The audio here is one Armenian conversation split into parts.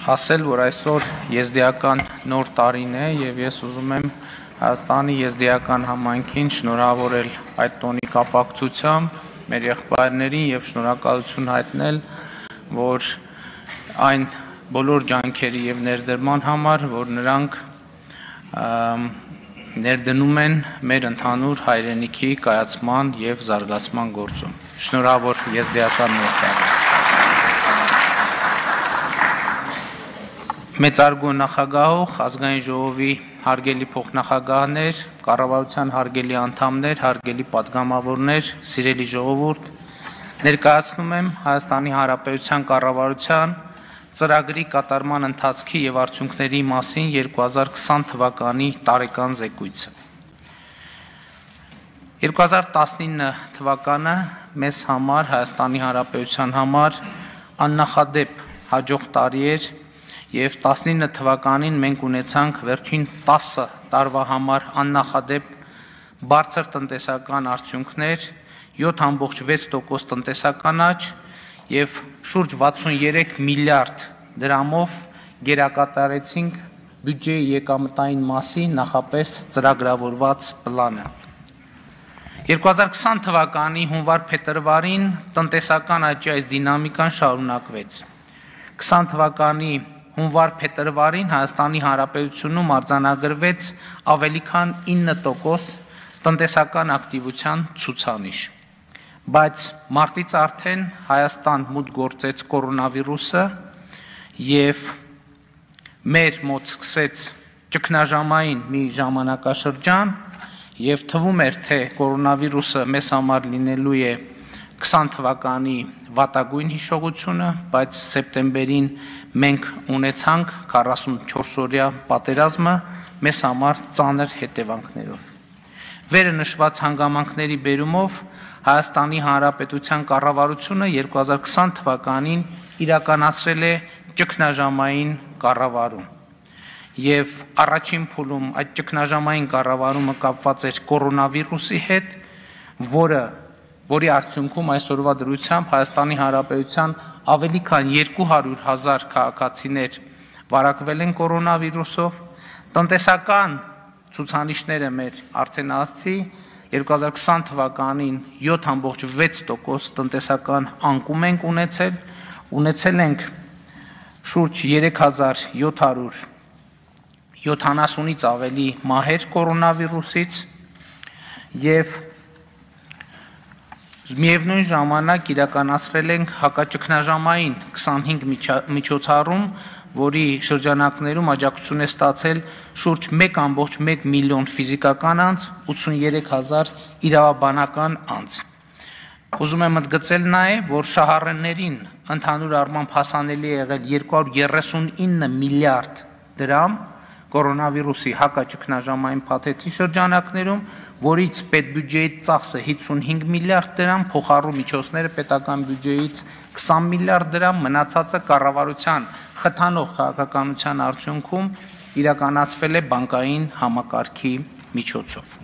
ասել, որ այսօր եզդիական նոր տարին է եւ ես ուզում եմ Հայաստանի եզդիական համայնքին շնորհավորել այդ տոնի կապակցությամբ մեր եղբայրներին եւ շնորհակալություն հայտնել, որ այն բոլոր ջանքերի եւ ներդրման համար, որ նրանք ներդնում են մեր ընդհանուր հայրենիքի կայացման եւ զարգացման գործում։ Շնորհավոր եզդիական նոր տարի։ Մեծարգո նախագահող, ազգային ժողովի հարգելի փոխնախագահներ, կառավարության հարգելի անդամներ, հարգելի պատգամավորներ, սիրելի ժողովուրդ, ներկայացնում եմ Հայաստանի Հանրապետության կառավարության ծրագրի կատարման ընթացքի եւ արդյունքների մասին 2020 թվականի տարեկան զեկույցը։ 2019 թվականը մեզ համար, Հայաստանի Հանրապետության համար աննախադեպ հաջող տարի էր եւ 19 թվականին մենք ունեցանք վերջին 10 տարվա համար աննախադեպ բարձր տնտեսական արդյունքներ, 7.6% տնտեսական աճ եւ շուրջ 63 միլիարդ դրամով գերակատարեցինք բյուջեի եկամտային մասի նախապես ծրագրավորված պլանը։ 2020 թվականի հունվար-փետրվարին տնտեսական աճի այս դինամիկան շարունակվեց։ 20 թվականի հունվար-փետրվարին Հայաստանի Հանրապետությունում արձանագրվեց ավելի քան 9% տնտեսական ակտիվության ցուցանիշ, բայց մարտից արդեն Հայաստան մուտք գործեց կորոնավիրուսը եւ մեր մոտ սկսեց ճգնաժամային մի ժամանակաշրջան եւ թվում էր, թե կորոնավիրուսը մեզ համար լինելու է 20 թվականի վատագույն հիշողությունը, բայց սեպտեմբերին մենք ունեցանք 44-օրյա պատերազմը մեզ համար ծանր հետևանքներով։ Վերը նշված հանգամանքների բերումով Հայաստանի Հանրապետության կառավարությունը 2020 թվականին իրականացրել է ճգնաժամային կառավարում։ Եվ առաջին փուլում այդ ճգնաժամային կառավարումը կապված էր կորոնավիրուսի հետ, որի արդյունքում այսօրվա դրությամբ Հայաստանի Հանրապետության ավելի քան 200,000 քաղաքացիներ վարակվել են կորոնավիրուսով, տնտեսական ցուցանիշները մեր արդեն ասացի 2020 թվականին 7.6% տնտեսական անկում ենք ունեցել ենք շուրջ 3770-ից ավելի մահեր կորոնավիրուսից եւ միևնույն ժամանակ իրականացրել ենք հակաճգնաժամային 25 միջոցառում, որի շրջանակներում աջակցություն է ստացել շուրջ 1.1 միլիոն ֆիզիկական անձ, 83,000 իրավաբանական անձ։ Ուզում եմ ընդգծել նաև, որ շահառուներին ընդհանուր առմամբ հասանելի է եղել 239 միլիարդ դրամ կորոնավիրուսի հակաճգնաժամային փաթեթի շրջանակներում, որից պետբյուջեի ծախսը 55 միլիարդ դրամ, փոխառու միջոցները պետական բյուջեից 20 միլիարդ դրամ, մնացածը կառավարության խթանող քաղաքականության արդյունքում իրականացվել է բանկային համակարգի միջոցով։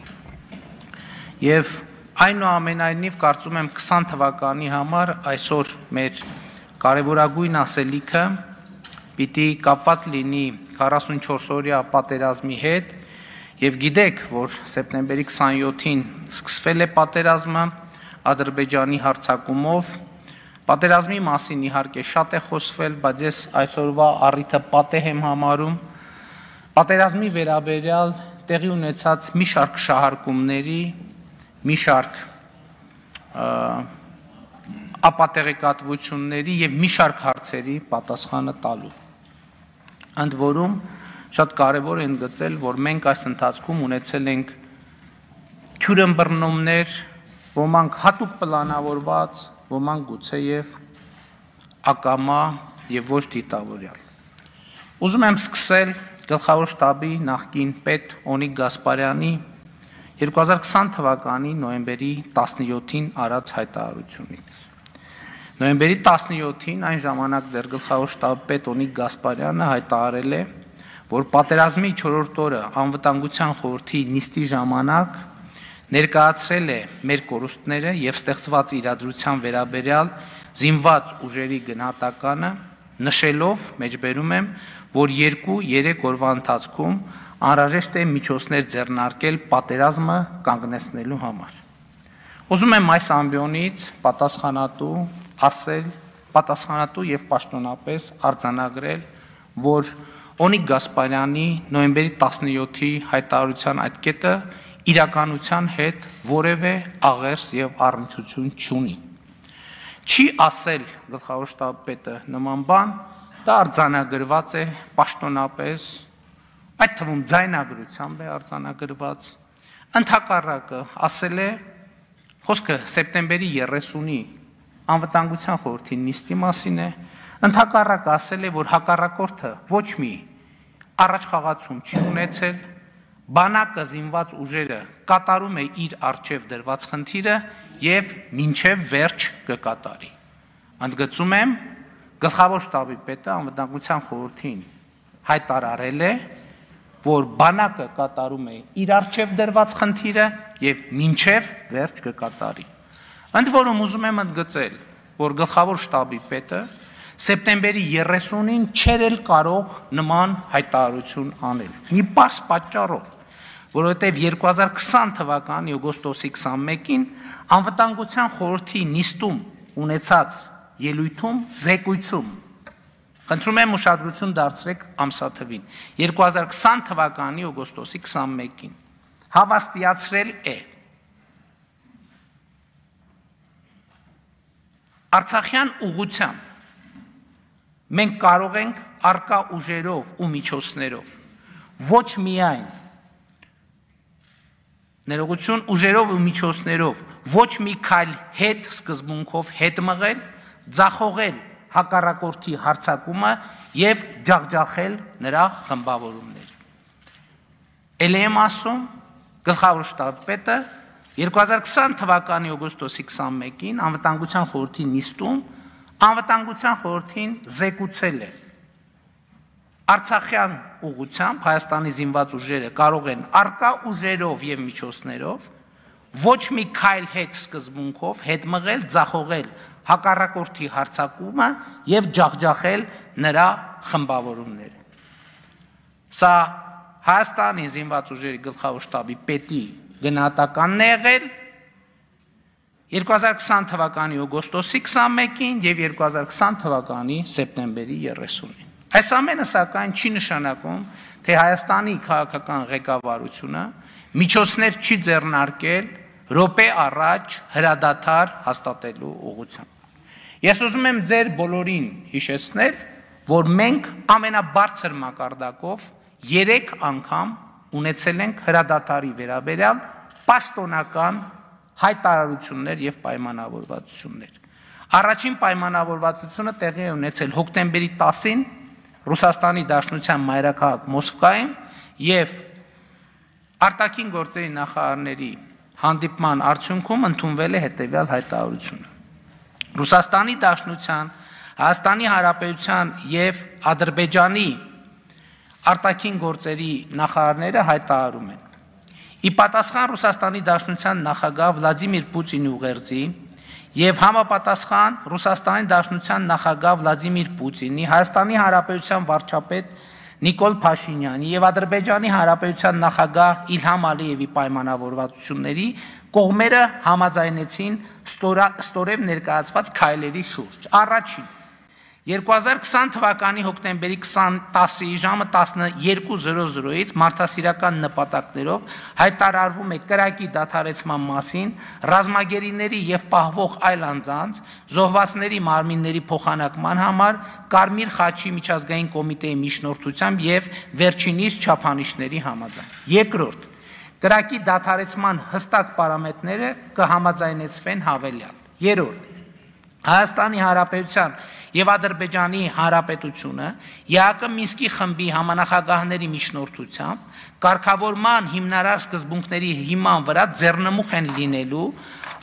Եվ այնուամենայնիվ կարծում եմ 20 թվականի համար այսօր մեր կարևորագույն ասելիքը պիտի կապված լինի 44-օրյա պատերազմի հետ եւ գիտեք, որ սեպտեմբերի 27-ին սկսվել է պատերազմը Ադրբեջանի հարձակումով։ Պատերազմի մասին իհարկե շատ է խոսվել, բայց ես այսօրվա առիթը պատեհ եմ համարում պատերազմի վերաբերյալ տեղի ունեցած մի շարք շահարկումների, մի շարք ապատեղեկատվությունների եւ մի շարք հարցերի պատասխանը տալու։ Ընդ որում շատ կարևոր է ընդգծել, որ մենք այս ընթացքում ունեցել ենք թյուրըմբռնումներ, ոմանք հատուկ պլանավորված, ոմանք գուցեև ակամա եւ ոչ դիտավորյալ։ Ուզում եմ սկսել Գլխավոր շտաբի նախկին պետ Օնիկ Գասպարյանի 2020 թվականի նոյեմբերի 17-ին արած հայտարարությունից։ Նոյեմբերի 17-ին այն ժամանակ դեռ Գլխավոր շտաբի պետ Օնիկ Գասպարյանը հայտարարել է, որ պատերազմի 4-րդ օրը անվտանգության խորհրդի նիստի ժամանակ ներկայացրել է մեր կորուստները եւ ստեղծված իրադրության վերաբերյալ զինված ուժերի գնահատականը նշելով մեջբերում եմ, որ 2-3 օրվա ընթացքում անհրաժեշտ է միջոցներ ձեռնարկել պատերազմը կանգնեցնելու համար։ Ուզում եմ այս ամբիոնից պատասխանատու եւ պաշտոնապես արձանագրել, որ Օնիկ Գասպարյանի նոյեմբերի 17-ի հայտարարության այդ կետը իրականության հետ որևէ աղերս եւ առնչություն չունի։ Չի ասել գլխավոր շտաբի պետը նման բան, դա արձանագրված է պաշտոնապես, այդ թվում ձայնագրությամբ է արձանագրված, ընդհակառակը ասել է, խոսքը սեպտեմբերի 30-ի անվտանգության խորհրդի նիստի մասին է, ընդհակառակը ասել է, որ հակառակորդը ոչ մի առաջխաղացում չի ունեցել, բանակը զինված ուժերը կատարում է իր առջև դրված խնդիրը եւ մինչեւ վերջ կկատարի։ Ընդգծում եմ, գլխավոր շտաբի պետը անվտանգության խորհրդին հայտարարել է, որ բանակը կատարում է իր առջև դրված խնդիրը եւ մինչեւ վերջ կկատարի։ Ընդ որում ուզում եմ ընդգծել, որ գլխավոր շտաբի պետը սեպտեմբերի 30-ին չէր էլ կարող նման հայտարարություն անել։ Մի պարզ պատճառով, որովհետև 2020 թվականի օգոստոսի 21-ին անվտանգության խորհրդի նիստում ունեցած ելույթում զեկույցում, խնդրում եմ ուշադրություն դարձրեք ամսաթվին, 2020 թվականի օգոստոսի 21-ին հավաստիացրել է Արցախյան ուղղությամբ մենք կարող ենք արկա ուժերով ու միջոցներով ոչ միայն ներողություն ուժերով ու միջոցներով ոչ մի քայլ հետ սկզբունքով հետ մղել, ձախողել հակառակորդի հարձակումը եւ ջախջախել նրա խմբավորումները։ Էլ եմ ասում, գլխավոր շտաբի պետը 2020 թվականի օգոստոսի 21-ին անվտանգության խորհրդի նիստում անվտանգության խորհրդին զեկուցել է Արցախյան ուղղությամբ Հայաստանի զինված ուժերը կարող են արկա ուժերով եւ միջոցներով ոչ մի քայլ հետ սկզբունքով հետ մղել, ձախողել հակառակորդի հարձակումը եւ ջախջախել նրա խմբավորումները։ Սա Հայաստանի զինված ուժերի գլխավոր շտաբի պետի գնահատականն է եղել 2020 թվականի օգոստոսի 21-ին եւ 2020 թվականի սեպտեմբերի 30-ին։ Այս ամենը սակայն չի նշանակում, թե Հայաստանի քաղաքական ղեկավարությունը միջոցներ չի ձեռնարկել րոպե առաջ հրադադար հաստատելու ուղղությամբ։ Ես ուզում եմ ձեր բոլորին հիշեցնել, որ մենք ամենաբարձր մակարդակով 3 անգամ ունեցել ենք հրադադարի վերաբերյալ պաշտոնական հայտարարություններ եւ պայմանավորվածություններ։ Առաջին պայմանավորվածությունը տեղի է ունեցել հոկտեմբերի 10-ին Ռուսաստանի Դաշնության մայրաքաղաք Մոսկվայում եւ արտաքին գործերի նախարարների հանդիպման արդյունքում ընդունվել է հետեւյալ հայտարարությունը։ Ռուսաստանի Դաշնության, Հայաստանի Հանրապետության եւ Ադրբեջանի արտաքին գործերի նախարարները հայտարարում են. Ի պատասխան Ռուսաստանի Դաշնության նախագահ Վլադիմիր Պուտինի ուղերձի եւ համապատասխան Ռուսաստանի Դաշնության նախագահ Վլադիմիր Պուտինի, Հայաստանի Հանրապետության վարչապետ Նիկոլ Փաշինյանի եւ Ադրբեջանի Հանրապետության նախագահ Իլհամ Ալիևի պայմանավորվածությունների կողմերը համաձայնեցին ստորև ներկայացված քայլերի շուրջ։ Առաջին 2020 թվականի հոկտեմբերի 10-ի ժամը 12:00-ից մարդասիրական նպատակներով հայտարարվում է կրակի դադարեցման մասին ռազմագերիների եւ պահվող այլ անձանց զոհվածների մարմինների փոխանակման համար Կարմիր խաչի միջազգային կոմիտեի միջնորդությամբ եւ վերջինիս չափանիշների համաձայն։ Երկրորդ կրակի դադարեցման հստակ պարամետրները կհամաձայնեցվեն հավելյալ։ Երրորդ Հայաստանի Հանրապետության եւ Ադրբեջանի Հանրապետությունը ԵԱԿ Մինսկի խմբի համանախագահների միջնորդությամբ կարգավորման հիմնարար սկզբունքների հիման վրա ձեռնմուխ են լինելու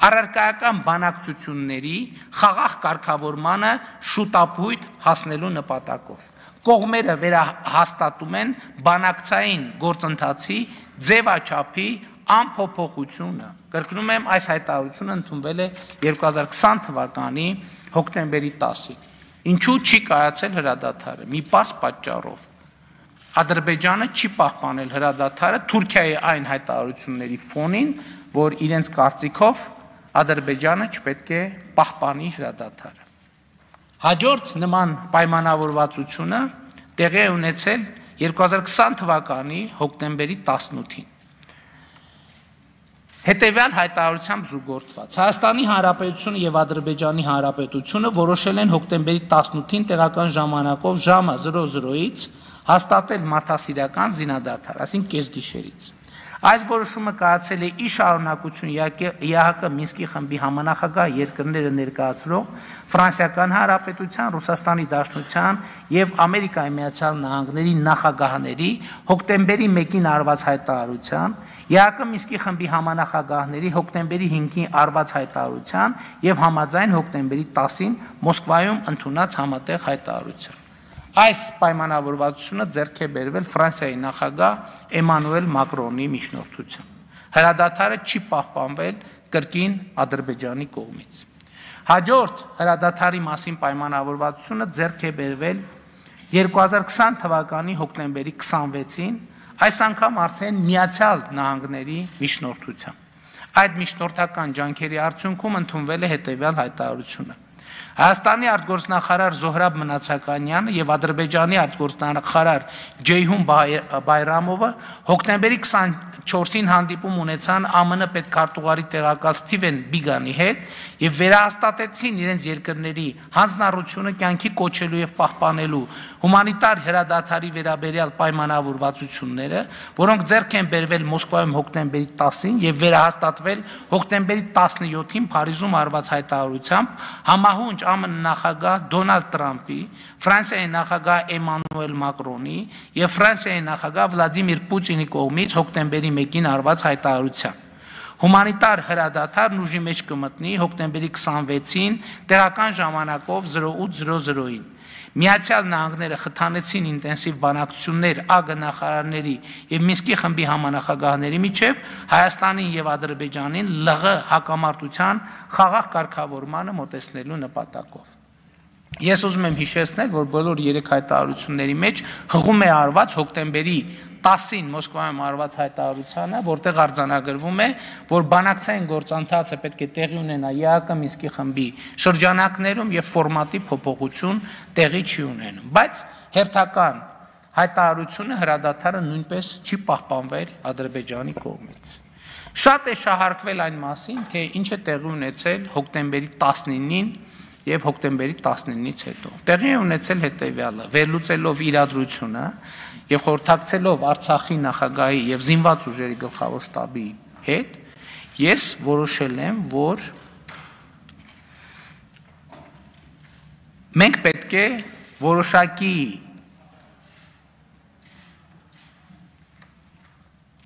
առարկայական բանակցությունների խաղաղ կարգավորմանը շուտապույտ հասնելու նպատակով։ Կողմերը վերահաստատում են բանակցային գործընթացի ձևաչափի անփոփոխությունը։ Կրկնում եմ, այս հայտարարությունը ընդունվել է 2020 թվականի հոկտեմբերի 10-ին։ Ինչու չի կայացել հրադադարը։ Մի պարզ պատճառով։ Ադրբեջանը չի պահպանել հրադադարը Թուրքիայի այն հայտարարությունների ֆոնին, որ իրենց կարծիքով Ադրբեջանը չպետք է պահպանի հրադադարը։ Հաջորդ նման պայմանավորվածությունը տեղի է ունեցել 2020 թվականի հոկտեմբերի 18-ին։ Հետևյալ հայտարարությամբ զուգորդված Հայաստանի Հանրապետությունը եւ Ադրբեջանի Հանրապետությունը որոշել են հոկտեմբերի 18-ին տեղական ժամանակով ժամը 00-ից հաստատել մարդասիրական զինադադար, այսինքն կեսգիշերից։ Այս որոշումը կայացել է ի շարունակություն ԵԱՀԿ Մինսկի խմբի համանախագահ երկրները ներկայացրող Ֆրանսիական Հանրապետության, Ռուսաստանի Դաշնության եւ Ամերիկայի Միացյալ Նահանգների նախագահների հոկտեմբերի 1-ին արված հայտարարության, ԵԱՀԿ Մինսկի խմբի համանախագահների հոկտեմբերի 5-ին արված հայտարարության եւ համաձայն հոկտեմբերի 10-ին Մոսկվայում ընդունած համատեղ հայտարարության։ Այս պայմանավորվածությունը ձեռք է բերվել Ֆրանսիայի նախագահ Էմանուել Մակրոնի միջնորդությամբ։ Հրադադարը չի պահպանվել կրկին Ադրբեջանի կողմից։ Հաջորդ հրադադարի մասին պայմանավորվածությունը ձեռք է բերվել 2020 թվականի հոկտեմբերի 26-ին, այս անգամ արդեն Միացյալ Նահանգների միջնորդությամբ։ Այդ միջնորդական ջանքերի արդյունքում ընդունվել է հետևյալ հայտարարությունը։ Հայաստանի արտգործնախարար Զոհրաբ Մնացականյանը եւ Ադրբեջանի արտգործնախարար Ջեյհուն Բայրամովը հոկտեմբերի 24-ին հանդիպում ունեցան ԱՄՆ պետքարտուղարի տեղակալ Սթիվեն Բիգանի հետ եւ վերահաստատեցին իրենց երկրների հանձնառությունը կյանքի կոչելու եւ պահպանելու հումանիտար հրադադարի վերաբերյալ պայմանավորվածությունները, որոնք ձեռք են բերվել Մոսկվայում հոկտեմբերի 10-ին եւ վերահաստատվել հոկտեմբերի 17-ին Փարիզում արված հայտարարությամբ համահունչ ԱՄՆ նախագահ Դոնալդ Տրամփի, Ֆրանսիայի նախագահ Էմանուել Մակրոնի եւ Ֆրանսիայի նախագահ Վլադիմիր Պուտինի կողմից հոկտեմբերի 1-ին արված հայտարարությամբ։ Հումանիտար հրադադարն ուժի մեջ կմտնի հոկտեմբերի 26-ին տեղական ժամանակով 08:00-ին։ Միացյալ Նահանգները խթանեցին ինտենսիվ բանակցություններ ԱԳ նախարարների եւ Մինսկի խմբի համանախագահների միջև Հայաստանին եւ Ադրբեջանին ԼՂ հակամարտության խաղաղ կարգավորմանը մոտեցնելու նպատակով։ Ես ուզում եմ հիշեցնել, որ բոլոր երեք հայտարարությունների մեջ հղում է արված հոկտեմբերի 10-ին Մոսկվայում արված հայտարարությանը, որտեղ արձանագրվում է, որ բանակցային գործընթացը պետք է տեղի ունենա ԵԱՀԿ Մինսկի խմբի շրջանակներում եւ ֆորմատի փոփոխություն տեղի չի ունենում, բայց հերթական հայտարարությունը հրադադարը նույնպես չի պահպանվել Ադրբեջանի կողմից։ Շատ է շահարկվել այն մասին, թե ինչ է տեղի ունեցել հոկտեմբերի 19-ին եւ հոկտեմբերի 19-ից հետո։ Տեղի է ունեցել հետեւյալը. վերլուծելով իրադրությունը եւ խորհրդակցելով Արցախի նախագահի եւ զինված ուժերի գլխավոր շտաբի հետ, ես որոշել եմ, որ մենք պետք է որոշակի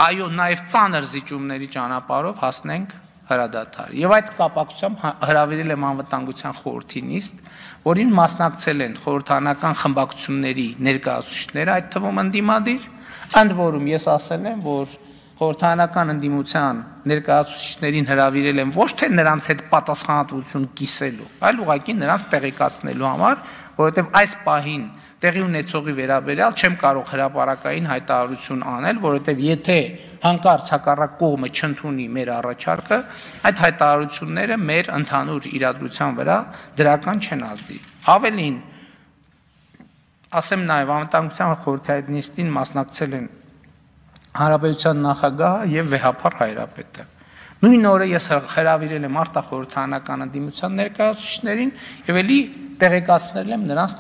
նաեւ ծանր զիջումների ճանապարհով հասնենք հրադադար։ Եվ այդ կապակցությամբ հրավիրել եմ անվտանգության խորհրդի նիստ, որին մասնակցել են խորհրդանական խմբակցությունների ներկայացուցիչները, այդ թվում ընդդիմադիր, ընդ որում ես ասել եմ, որ խորհրդանական ընդդիմության ներկայացուցիչներին հրավիրել եմ ոչ թե նրանց հետ պատասխանատվություն կիսելու, այլ ուղղակի նրանց տեղեկացնելու համար, որովհետև այս պահին տեղի ունեցողի վերաբերյալ չեմ կարող հրապարակային հայտարարություն անել, որովհետև եթե հանկարծ հակառակ կողմը չընդունի մեր առաջարկը, այդ հայտարարությունները մեր ընդհանուր իրադրության վրա դրական չեն ազդի։ Ավելին, ասեմ նաև անվտանգության խորհրդի այդ նիստին մասնակցել են Հանրապետության նախագահը եւ Վեհափար Հայրապետը։ Նույն օրը ես հրավիրել եմ արտախորհրդանական ընդդիմության ներկայացուցիչներին եւ ելի տեղեկացնել եմ նրանց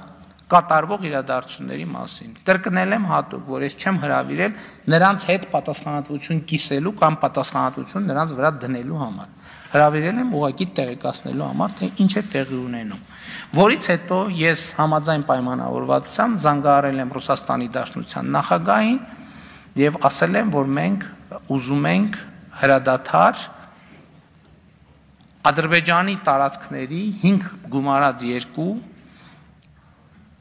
կատարվող իրադարձությունների մասին։ Կրկնել եմ հատուկ, որ ես չեմ հրավիրել նրանց հետ պատասխանատվություն կիսելու կամ պատասխանատվություն նրանց վրա դնելու համար։ Հրավիրել եմ ուղղակի տեղեկացնելու համար, թե ինչ է տեղի ունենում։ Որից հետո ես համաձայն պայմանավորվածությամբ զանգահարել եմ Ռուսաստանի Դաշնության նախագահին եւ ասել եմ, որ մենք ուզում ենք հրադադար Ադրբեջանի տարածքների 5 գումարած 2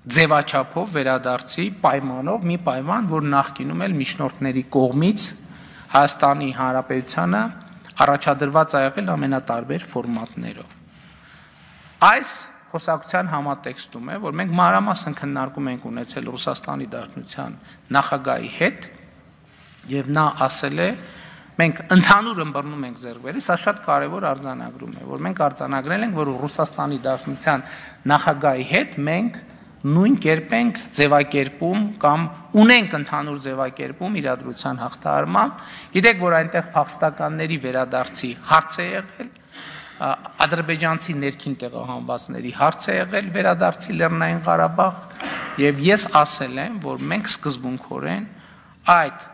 ձևաչափով վերադարձի պայմանով, մի պայման, որ նախկինում էլ միջնորդների կողմից Հայաստանի Հանրապետությանը առաջադրված ա եղել ամենատարբեր ֆորմատներով։ Այս խոսակցության համատեքստում է, որ մենք մանրամասն քննարկում ենք ունեցել Ռուսաստանի Դաշնության նախագահի հետ, եւ նա ասել է, մենք ընդհանուր ըմբռնում ենք ձեռքբերել, սա շատ կարևոր արձանագրում է, որ մենք արձանագրել ենք, որ Ռուսաստանի Դաշնության նախագահի հետ մենք նույն կերպ ենք ձևակերպում կամ ունենք ընդհանուր ձևակերպում իրադրության հաղթահարման, գիտեք, որ այնտեղ փախստականների վերադարձի հարց է եղել, ադրբեջանցի ներքին տեղահանվածների հարց է եղել վերադարձի Լեռնային Ղարաբաղ, եւ ես ասել եմ, որ մենք սկզբունքորեն այդ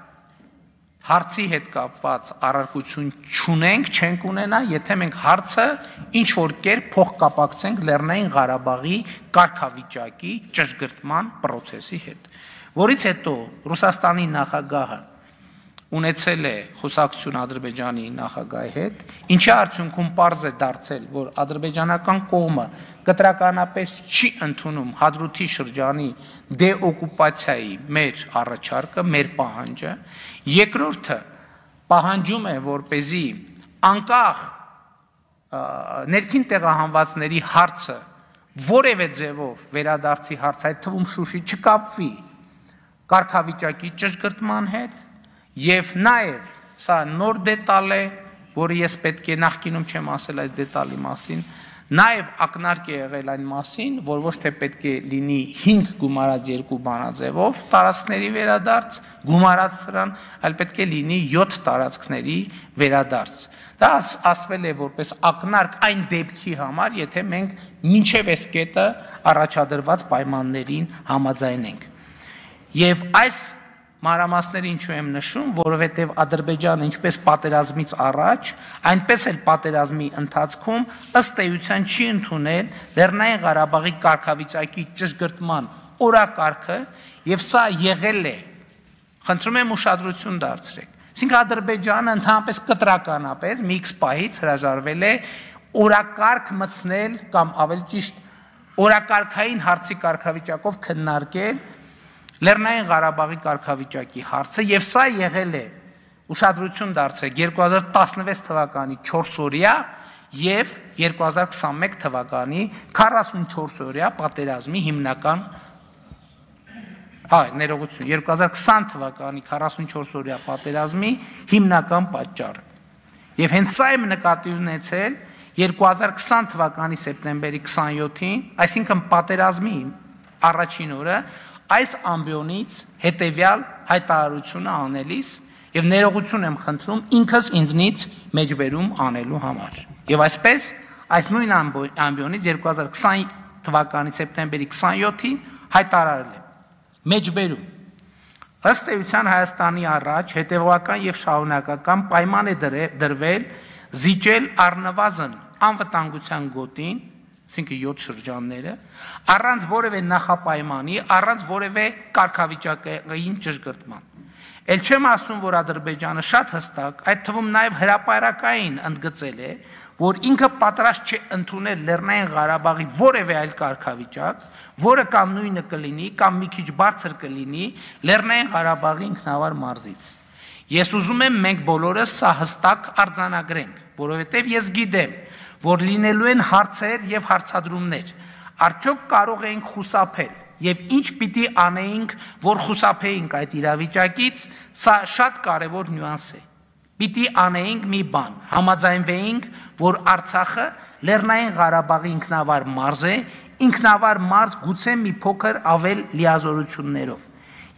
հարցի հետ կապված առարկություն չունենք, չենք ունենա, եթե մենք հարցը ինչ որ կերպ փոխկապակցենք Լեռնային Ղարաբաղի կարգավիճակի ճշգրտման process-ի հետ, որից հետո Ռուսաստանի նախագահը ունեցել է խոսակցություն Ադրբեջանի նախագահի հետ, ինչի արդյունքում պարզ է դարձել, որ ադրբեջանական կողմը կտրականապես չի ընդունում Հադրութի շրջանի դեօկուպացիայի մեր առաջարկը, մեր պահանջը, երկրորդը պահանջում է, որպեսզի անկախ ներքին տեղահանվածների հարցը որևէ ձևով վերադարձի հարց, այդ թվում Շուշի չկապվի կարգավիճակի ճշգրտման հետ, եւ նաեւ սա նոր դետալ է, որը ես պետք է նախկինում չեմ ասել այս դետալի մասին, նաեւ ակնարկ է եղել այն մասին, որ ոչ թե պետք է լինի 5 գումարած 2 բանաձևով տարածքների վերադարձ, գումարած սրան, այլ պետք է լինի 7 տարածքների վերադարձ։ Դա ասվել է որպես ակնարկ այն դեպքի համար, եթե մենք մինչև այս կետը առաջադրված պայմաններին համաձայնենք։ Եւ այս մանրամասները ինչու եմ նշում, որովհետև Ադրբեջանը ինչպես պատերազմից առաջ, այնպես էլ պատերազմի ընթացքում ըստ էության չի ընդունել Լեռնային Ղարաբաղի կարգավիճակի ճշգրտման օրակարգը, եւ սա եղել է, խնդրում եմ ուշադրություն դարձրեք, այսինքն Ադրբեջանը ընդհանրապես կտրականապես մի X պահից հրաժարվել է օրակարգ մտցնել կամ ավելի ճիշտ օրակարգային հարցի կարգավիճակով քննարկել Լեռնային Ղարաբաղի կարգավիճակի հարցը, եւ սա եղել է ուշադրություն դարձրեք 2016 թվականի 4-օրյա եւ 2021 թվականի 44-օրյա պատերազմի հիմնական ներողություն 2020 թվականի 44-օրյա պատերազմի հիմնական պատճառը։ Եվ հենց սա եմ նկատի ունեցել 2020 թվականի սեպտեմբերի 27-ին, այսինքն պատերազմի առաջին օրը այս ամբիոնից հետևյալ հայտարարությունը անելիս եւ ներողություն եմ խնդրում ինքս ինձնից մեջբերում անելու համար։ Եվ այսպես այս նույն ամբիոնից 2020 թվականի սեպտեմբերի 27-ին հայտարարել եմ մեջբերում ըստ էության Հայաստանի առաջ հետևողական եւ շահունակական պայման է դրվել զիջել առնվազն անվտանգության գոտին, այսինքն 7 շրջանները, առանց որևէ նախապայմանի, առանց որևէ կարգավիճակային ճշգրտման։ Էլ չեմ ասում, որ Ադրբեջանը շատ հստակ, այդ թվում նաև հրապարակային ընդգծել է, որ ինքը պատրաստ չէ ընդունել Լեռնային Ղարաբաղի որևէ այլ կարգավիճակ, որը կամ նույնը կլինի, կամ մի քիչ բարձր կլինի Լեռնային Ղարաբաղի ինքնավար մարզից։ Ես ուզում եմ մենք բոլորս սա հստակ արձանագրենք, որովհետև ես գիտեմ, որ լինելու են հարցեր եւ հարցադրումներ, արդյոք կարող ենք խուսափել եւ ինչ պիտի անեինք, որ խուսափեինք այդ իրավիճակից, սա շատ կարեւոր նյուանս է։ Պիտի անեինք մի բան, համաձայնվեինք, որ Արցախը Լեռնային Ղարաբաղի ինքնավար մարզ է, ինքնավար մարզ գուցե մի փոքր ավել լիազորություններով։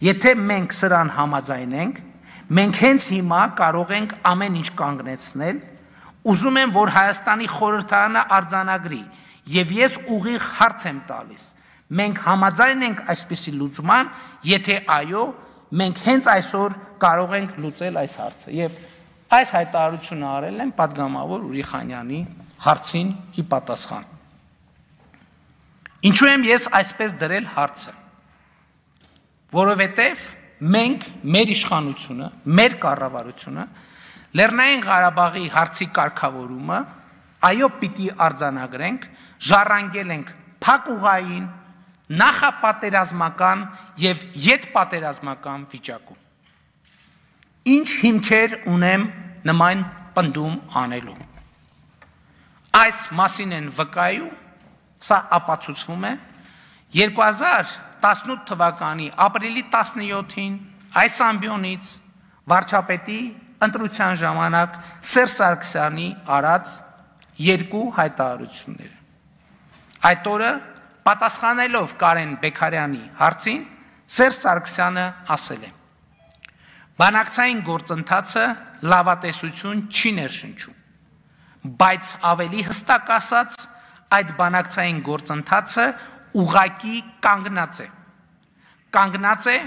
Եթե մենք սրան համաձայնենք, մենք հենց հիմա կարող ենք ամեն ինչ կանգնեցնել։ Ուզում եմ, որ Հայաստանի խորհրդարանը արձանագրի, եւ ես ուղիղ հարց եմ տալիս։ Մենք համաձայն ենք այսպիսի լուծման, եթե այո, մենք հենց այսօր կարող ենք լուծել այս հարցը։ Եվ այս հայտարարությունը արել եմ պատգամավոր Ուրիխանյանի հարցին ի պատասխան։ Ինչու եմ ես այսպես դրել հարցը։ Որովհետև մենք մեր իշխանությունը, մեր կառավարությունը Լեռնային Ղարաբաղի հարցի կարգավորումը այո պիտի արձանագրենք, ժառանգել ենք փակուղային, նախապատերազմական եւ յետպատերազմական վիճակում։ Ինչ հիմքեր ունեմ նման պնդում անելու։ Այս մասին են վկայում Սա ապացուցվում է 2018 թվականի ապրիլի 17-ին այս ամբիոնից վարչապետի ընտրության ժամանակ Սերժ Սարգսյանի արած երկու հայտարարությունները։ Այդ օրը պատասխանելով Կարեն Բեկարյանի հարցին Սերժ Սարգսյանը ասել է. բանակցային գործընթացը լավատեսություն չի ներշնչում, բայց ավելի հստակ ասած այդ բանակցային գործընթացը ուղղակի կանգնած է։ Կանգնած է,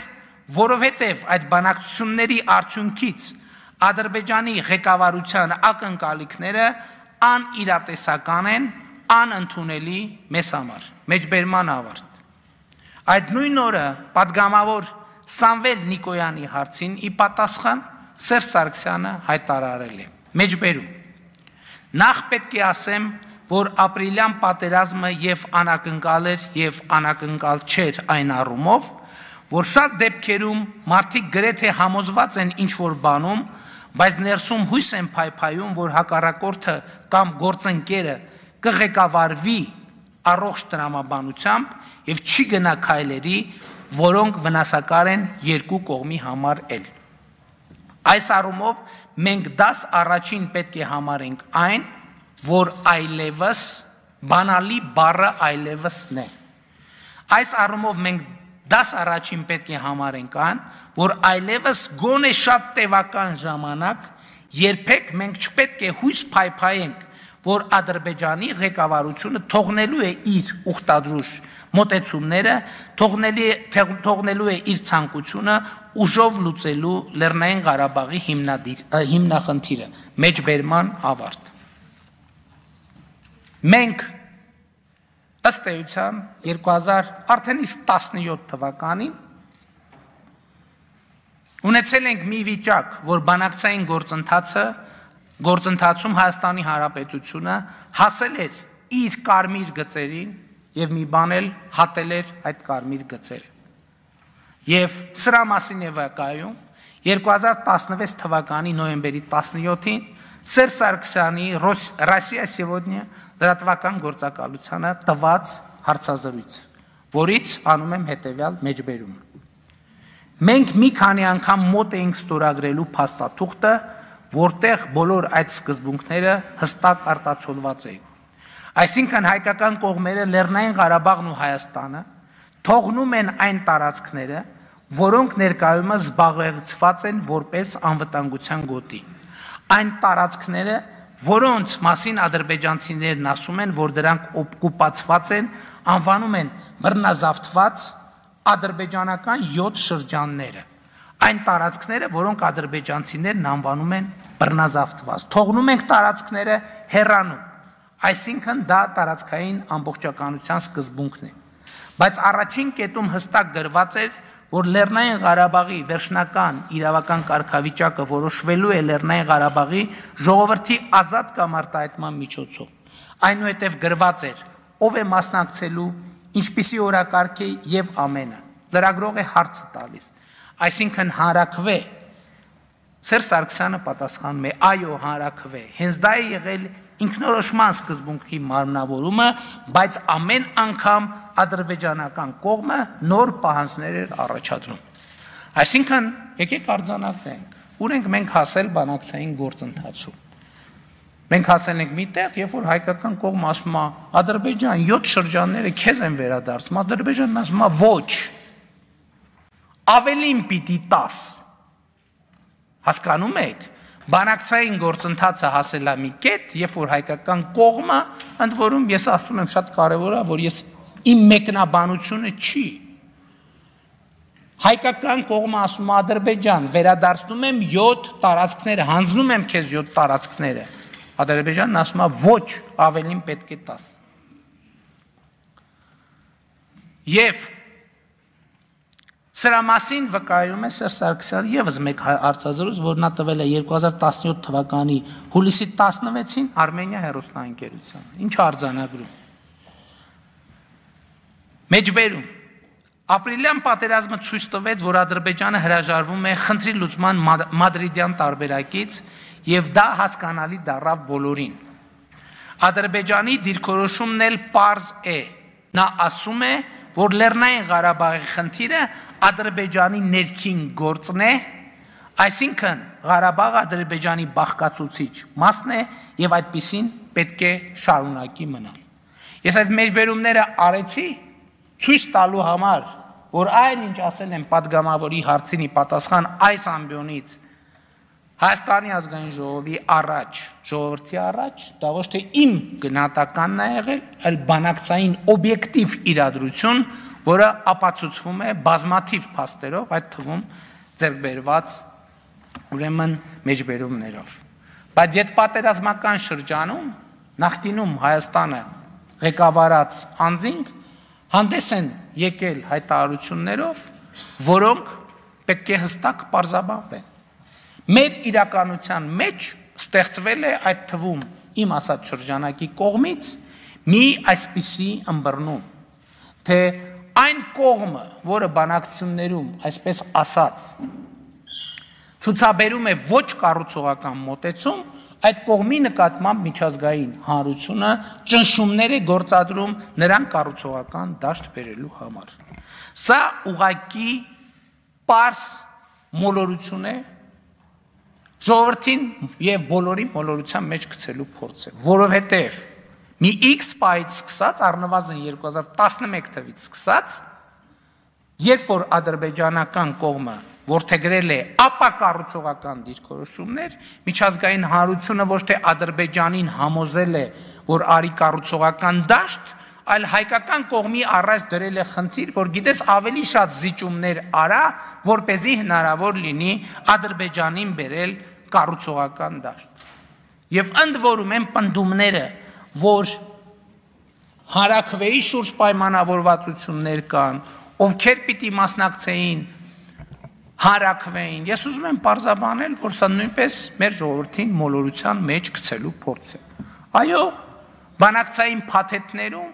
որովհետև այդ բանակցությունների արդյունքից Ադրբեջանի ղեկավարության ակնկալիքները անիրատեսական են, անընդունելի մեզ համար։ Մեջբերման ավարտ։ Այդ նույն օրը պատգամավոր Սամվել Նիկոյանի հարցին ի պատասխան Սերժ Սարգսյանը հայտարարել է. մեջբերում։ Նախ պետք է ասեմ, որ ապրիլյան պատերազմը եւ անակնկալ էր եւ անակնկալ չէր այն առումով, որ շատ դեպքերում մարդիկ գրեթե համոզված են ինչ-որ բանում, բայց ներսում հույս են փայփայում, որ հակառակորդը կամ գործընկերը կղեկավարվի առողջ տրամաբանությամբ եւ չի գնա քայլերի, որոնք վնասակար են երկու կողմի համար էլ։ Այս առումով մենք դաս առաջին պետք է համարենք այն, որ այլևս բանալի բառը այլևսն է։ Այս առումով մենք դաս առաջին պետք է համարենք այն, որ այլևս գոնե շատ տևական ժամանակ երբեք մենք չպետք է հույս փայփայենք, որ Ադրբեջանի ղեկավարությունը թողնելու է իր ուխտադրուժ մոտեցումները, թողնելու է իր ցանկությունը ուժով լուծելու Լեռնային Ղարաբաղի հիմնախնդիրը, մեջբերման ավարտ։ Մենք ըստ էության 2017 թվականին ունեցել ենք մի վիճակ, որ բանակցային գործընթացում Հայաստանի Հանրապետությունը հասել էր իր կարմիր գծերին եւ մի բան էլ հատել էր այդ կարմիր գծերը։ Եվ սրա մասին է վկայում 2016 թվականի նոյեմբերի 17-ին Սերժ Սարգսյանի «Ռոսիա Սեգոդնիա» լրատվական գործակալությանը տված հարցազրույց, որից անում եմ հետևյալ մեջբերումը։ Մենք մի քանի անգամ մոտ էինք ստորագրելու փաստաթուղթը, որտեղ բոլոր այդ սկզբունքները հստակ արտացոլված էին։ Այսինքն հայկական կողմերը Լեռնային Ղարաբաղն ու Հայաստանը թողնում են այն տարածքները, որոնք ներկայումս զբաղեցված են որպես անվտանգության գոտի։ Այն տարածքները, որոնց մասին ադրբեջանցիներն ասում են, որ դրանք օկուպացված են, անվանում են բռնազավթված ադրբեջանական 7 շրջանները։ Այն տարածքները, որոնք ադրբեջանցիներն անվանում են բռնազավթված։ Թողնում ենք տարածքները հեռանում, այսինքն դա տարածքային ամբողջականության սկզբունքն է։ Բայց առաջին կետում հստակ գրված էր, որ Լեռնային Ղարաբաղի վերջնական իրավական կարգավիճակը որոշվելու է Լեռնային Ղարաբաղի ժողովրդի ազատ կամ արտահայտման միջոցով։ Այնուհետև գրված էր, ով է մասնակցելու, ինչպիսի օրակարգ է եւ ամենը։ Լրագրողը հարցը տալիս, այսինքն հանրաքվե։ Սերժ Սարգսյանը պատասխանում է, այո, հանրաքվե։ Հենց դա է եղել ինքնորոշման սկզբունքի մարմնավորումը, բայց ամեն անգամ ադրբեջանական կողմը նոր պահանջներ էր առաջադրում։ Այսինքն, եկեք արձանագրենք, ուր ենք մենք հասել բանակցային գործընթացում։ Մենք հասել ենք միտեղ, երբ որ հայկական կողմը ասում է, Ադրբեջան 7 շրջանները քեզ են վերադարձում, Ադրբեջանն ասում է, ոչ, ավելին պիտի 10։ Հասկանում եք, բանակցային գործընթացը հասել է մի կետ, երբ որ հայկական կողմը, ընդ որում ես ասում եմ շատ կարևոր է, որ ես իմ մեկնաբանությունը չի։ Հայկական կողմը ասում է Ադրբեջան, վերադարձնում եմ 7 տարածքները, հանձնում եմ քեզ 7 տարածքները։ Ադրբեջանն ասում է ոչ, ավելին պետք է 10։ Եվ սրա մասին վկայում է Սերժ Սարգսյանը ևս մեկ հարցազրույց, որ նա տվել է 2017 թվականի հուլիսի 16-ին Արմենիա հեռուստաընկերությանը։ Ինչ արձանագրում։ Մեջբերում։ Ապրիլյան պատերազմը ցույց տվեց, որ Ադրբեջանը հրաժարվում է խնդրի լուծման մադրիդյան տարբերակից, եւ դա հասկանալի դառավ բոլորին։ Ադրբեջանի դիրքորոշումն էլ պարզ է, նա ասում է, որ Լեռնային Ղարաբաղի խնդիրը Ադրբեջանի ներքին գործն է, այսինքն Ղարաբաղը Ադրբեջանի բաղկացուցիչ մասն է եւ այդպիսին պետք է շարունակի մնալ։ Ես այդ մեջբերումները արեցի ցույց տալու համար, որ այնինչ ասել եմ падգամավորի հարցինի պատասխան այս ամբիոնից Հայաստանի ազգային ժողովի առաջ, ժողովրդի առաջ, դա ոչ թե իմ գնահատականն է եղել, այլ բանակցային օբյեկտիվ իրադրություն, որը ապացուցվում է բազմաթիվ փաստերով, այդ թվում ձեռքբերված ուրեմն մեջբերումներով։ Բայց հետպատերազմական շրջանում նախկինում Հայաստանը ղեկավարած անձինք հանդես են եկել հայտարարություններով, որոնք պետք է հստակ պարզաբանվեն։ Մեր իրականության մեջ ստեղծվել է այդ թվում իմ ասած շրջանակի կողմից մի այսպիսի ըմբռնում, թե այն կողմը, որը բանակցություններում, այսպես ասած, ցուցաբերում է ոչ կառուցողական մոտեցում, այդ կողմի նկատմամբ միջազգային հանրությունը ճնշումներ է գործադրում նրան կառուցողական դաշտ բերելու համար։ Սա ուղղակի պարզ մոլորություն է, ժողովրդին եւ բոլորի մոլորության մեջ գցելու փորձ է, որովհետեւ մի X պայից սկսած, առնվազն 2011 թվականից սկսած, երբ որ ադրբեջանական կողմը որդեգրել է ապակառուցողական դիրքորոշումներ, միջազգային հանրությունը ոչ թե Ադրբեջանին համոզել է, որ արի կառուցողական դաշտ, այլ հայկական կողմի առաջ դրել է խնդիր, որ գիտես ավելի շատ զիջումներ արա, որպեսզի հնարավոր լինի Ադրբեջանին բերել կառուցողական դաշտ։ Եվ ընդ որում են պնդումները, որ հարաքվեի շուրջ պայմանավորվածություններ կան, ովքեր պիտի մասնակցեին հարաքվեին, ես ուզում եմ պարզաբանել, որ սա նույնպես մեր ժողովրդին մոլորության մեջ գցելու փորձ է։ Այո, բանակցային փաթեթներում,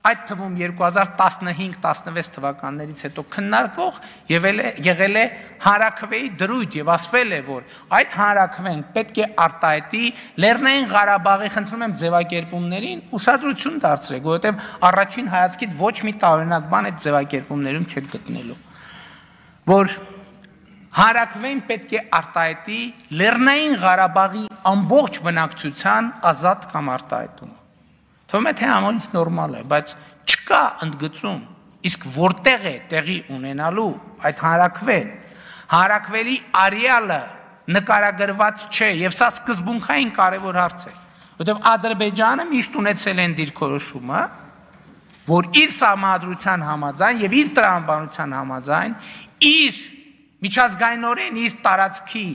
այդ թվում 2015-16 թվականներից հետո քննարկվող եղել է հարաքվեի դրույթ եւ ասվել է, որ այդ հարաքվեն պետք է արտահայտի Լեռնային Ղարաբաղի, խնդրում եմ ձևակերպումներին ուշադրություն դարձրեք, որովհետեւ առաջին հայացքից ոչ մի տարօրինակ բան այդ ձևակերպումներում չեք գտնելու, որ հարաքվեն պետք է արտահայտի Լեռնային Ղարաբաղի ամբողջ բնակչության ազատ կամ արտահայտումը։ Թվում է թե ամեն ինչ նորմալ է, բայց չկա ընդգծում, իսկ որտեղ է տեղի ունենալու այդ հարաքվեն, հարաքվելի արեալը նկարագրված չէ, եւ սա սկզբունքային կարևոր հարց է, որովհետեւ Ադրբեջանը միշտ ունեցել են դիրքորոշումը, որ իր սահմանադրության համաձայն եւ իր տրամաբանության համաձայն իր միջազգայինորեն իր տարածքի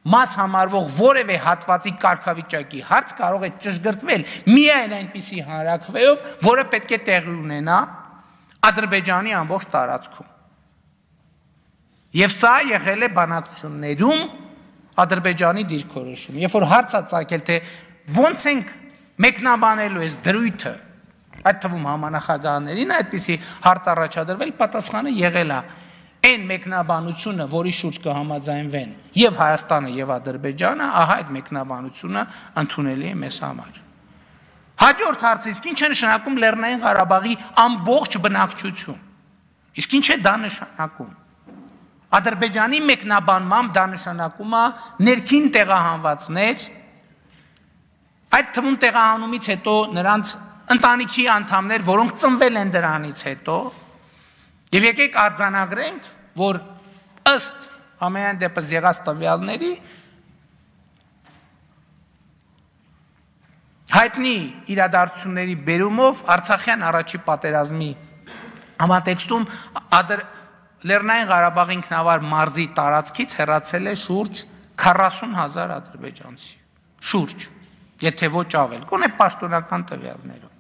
մաս համարվող որևէ հատվածի կարգավիճակի հարց կարող է ճշգրտվել միայն այնպիսի հանրաքվեով, որը պետք է տեղի ունենա Ադրբեջանի ամբողջ տարածքում։ Եվ սա եղել է բանակցություններում Ադրբեջանի դիրքորոշում։ Երբ որ հարց է ծագել, թե ոնց ենք մեկնաբանելու այս դրույթը, այդ թվում համանախագահներին այդպիսի հարց առաջադրվել, պատասխանը եղել է այն մեկնաբանությունը, որի շուրջ կհամաձայնվեն եւ Հայաստանը եւ Ադրբեջանը, ահա այդ մեկնաբանությունը ընդունելի է մեզ համար։ Հաջորդ հարցը, իսկ ինչ է նշանակում Լեռնային Ղարաբաղի ամբողջ բնակչություն։ Իսկ ինչ է դա նշանակում։ Ադրբեջանի մեկնաբանմամբ դա նշանակում է ներքին տեղահանվածներ, այդ թվում տեղահանումից հետո նրանց ընտանիքի անդամներ, որոնք ծնվել են դրանից հետո, եւ եկեք արձանագրենք, որ ըստ ամենայն դեպս եղած տվյալների հայտնի իրադարձությունների բերումով Արցախյան առաջի պատերազմի համատեքստում Լեռնային Ղարաբաղի ինքնավար մարզի տարածքից հեռացել է շուրջ 40,000 ադրբեջանցի, շուրջ, եթե ոչ ավել, գոնե պաշտոնական տվյալներով։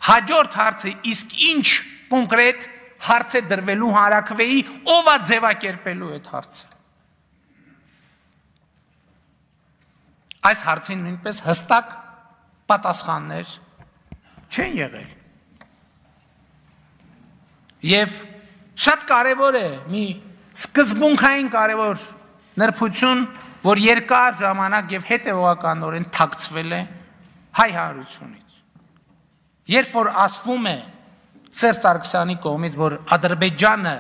Հաջորդ հարցը, իսկ ինչ կոնկրետ հարց է դրվելու հարաքվեի, ով է ձևակերպելու այդ հարցը։ Այս հարցին նույնպես հստակ պատասխաններ չեն եղել։ Եվ շատ կարևոր է մի սկզբունքային կարևոր նրբություն, որ երկար ժամանակ եւ հետեւականորեն թաքցվել է հայ հանրությունից։ Երբ որ ասվում է Սերժ Սարգսյանի կողմից, որ Ադրբեջանը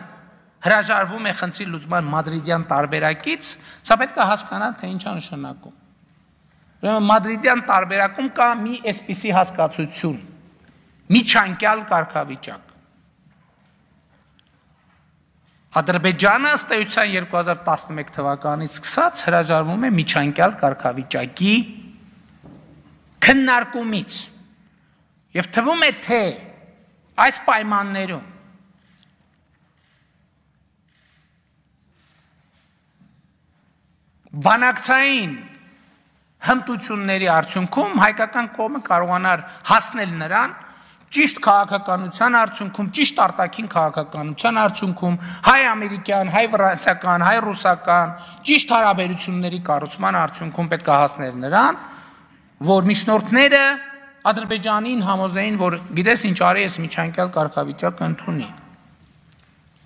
հրաժարվում է խնդրի լուծման մադրիդյան տարբերակից, սա պետք է հասկանալ, թե ինչ է նշանակում։ Ուրեմն մադրիդյան տարբերակում կա մի այսպիսի հասկացություն, միջանկյալ կարգավիճակ։ Ադրբեջանը ըստ էության 2011 թվականից սկսած հրաժարվում է միջանկյալ կարգավիճակի քննարկումից եւ թվում է, թե այս պայմաններում բանակցային հմտությունների արդյունքում հայկական կողմը կարողանար հասնել նրան ճիշտ քաղաքականության արդյունքում, ճիշտ արտաքին քաղաքականության արդյունքում, հայ-ամերիկյան, հայ-ֆրանսիական, հայ-ռուսական, ճիշտ հարաբերությունների կառուցման արդյունքում պետք է հասնել նրան, որ միջնորդները Ադրբեջանին համոզեին, որ գիտես ինչ արի ես միջանկյալ կարգավիճակը ընդունի։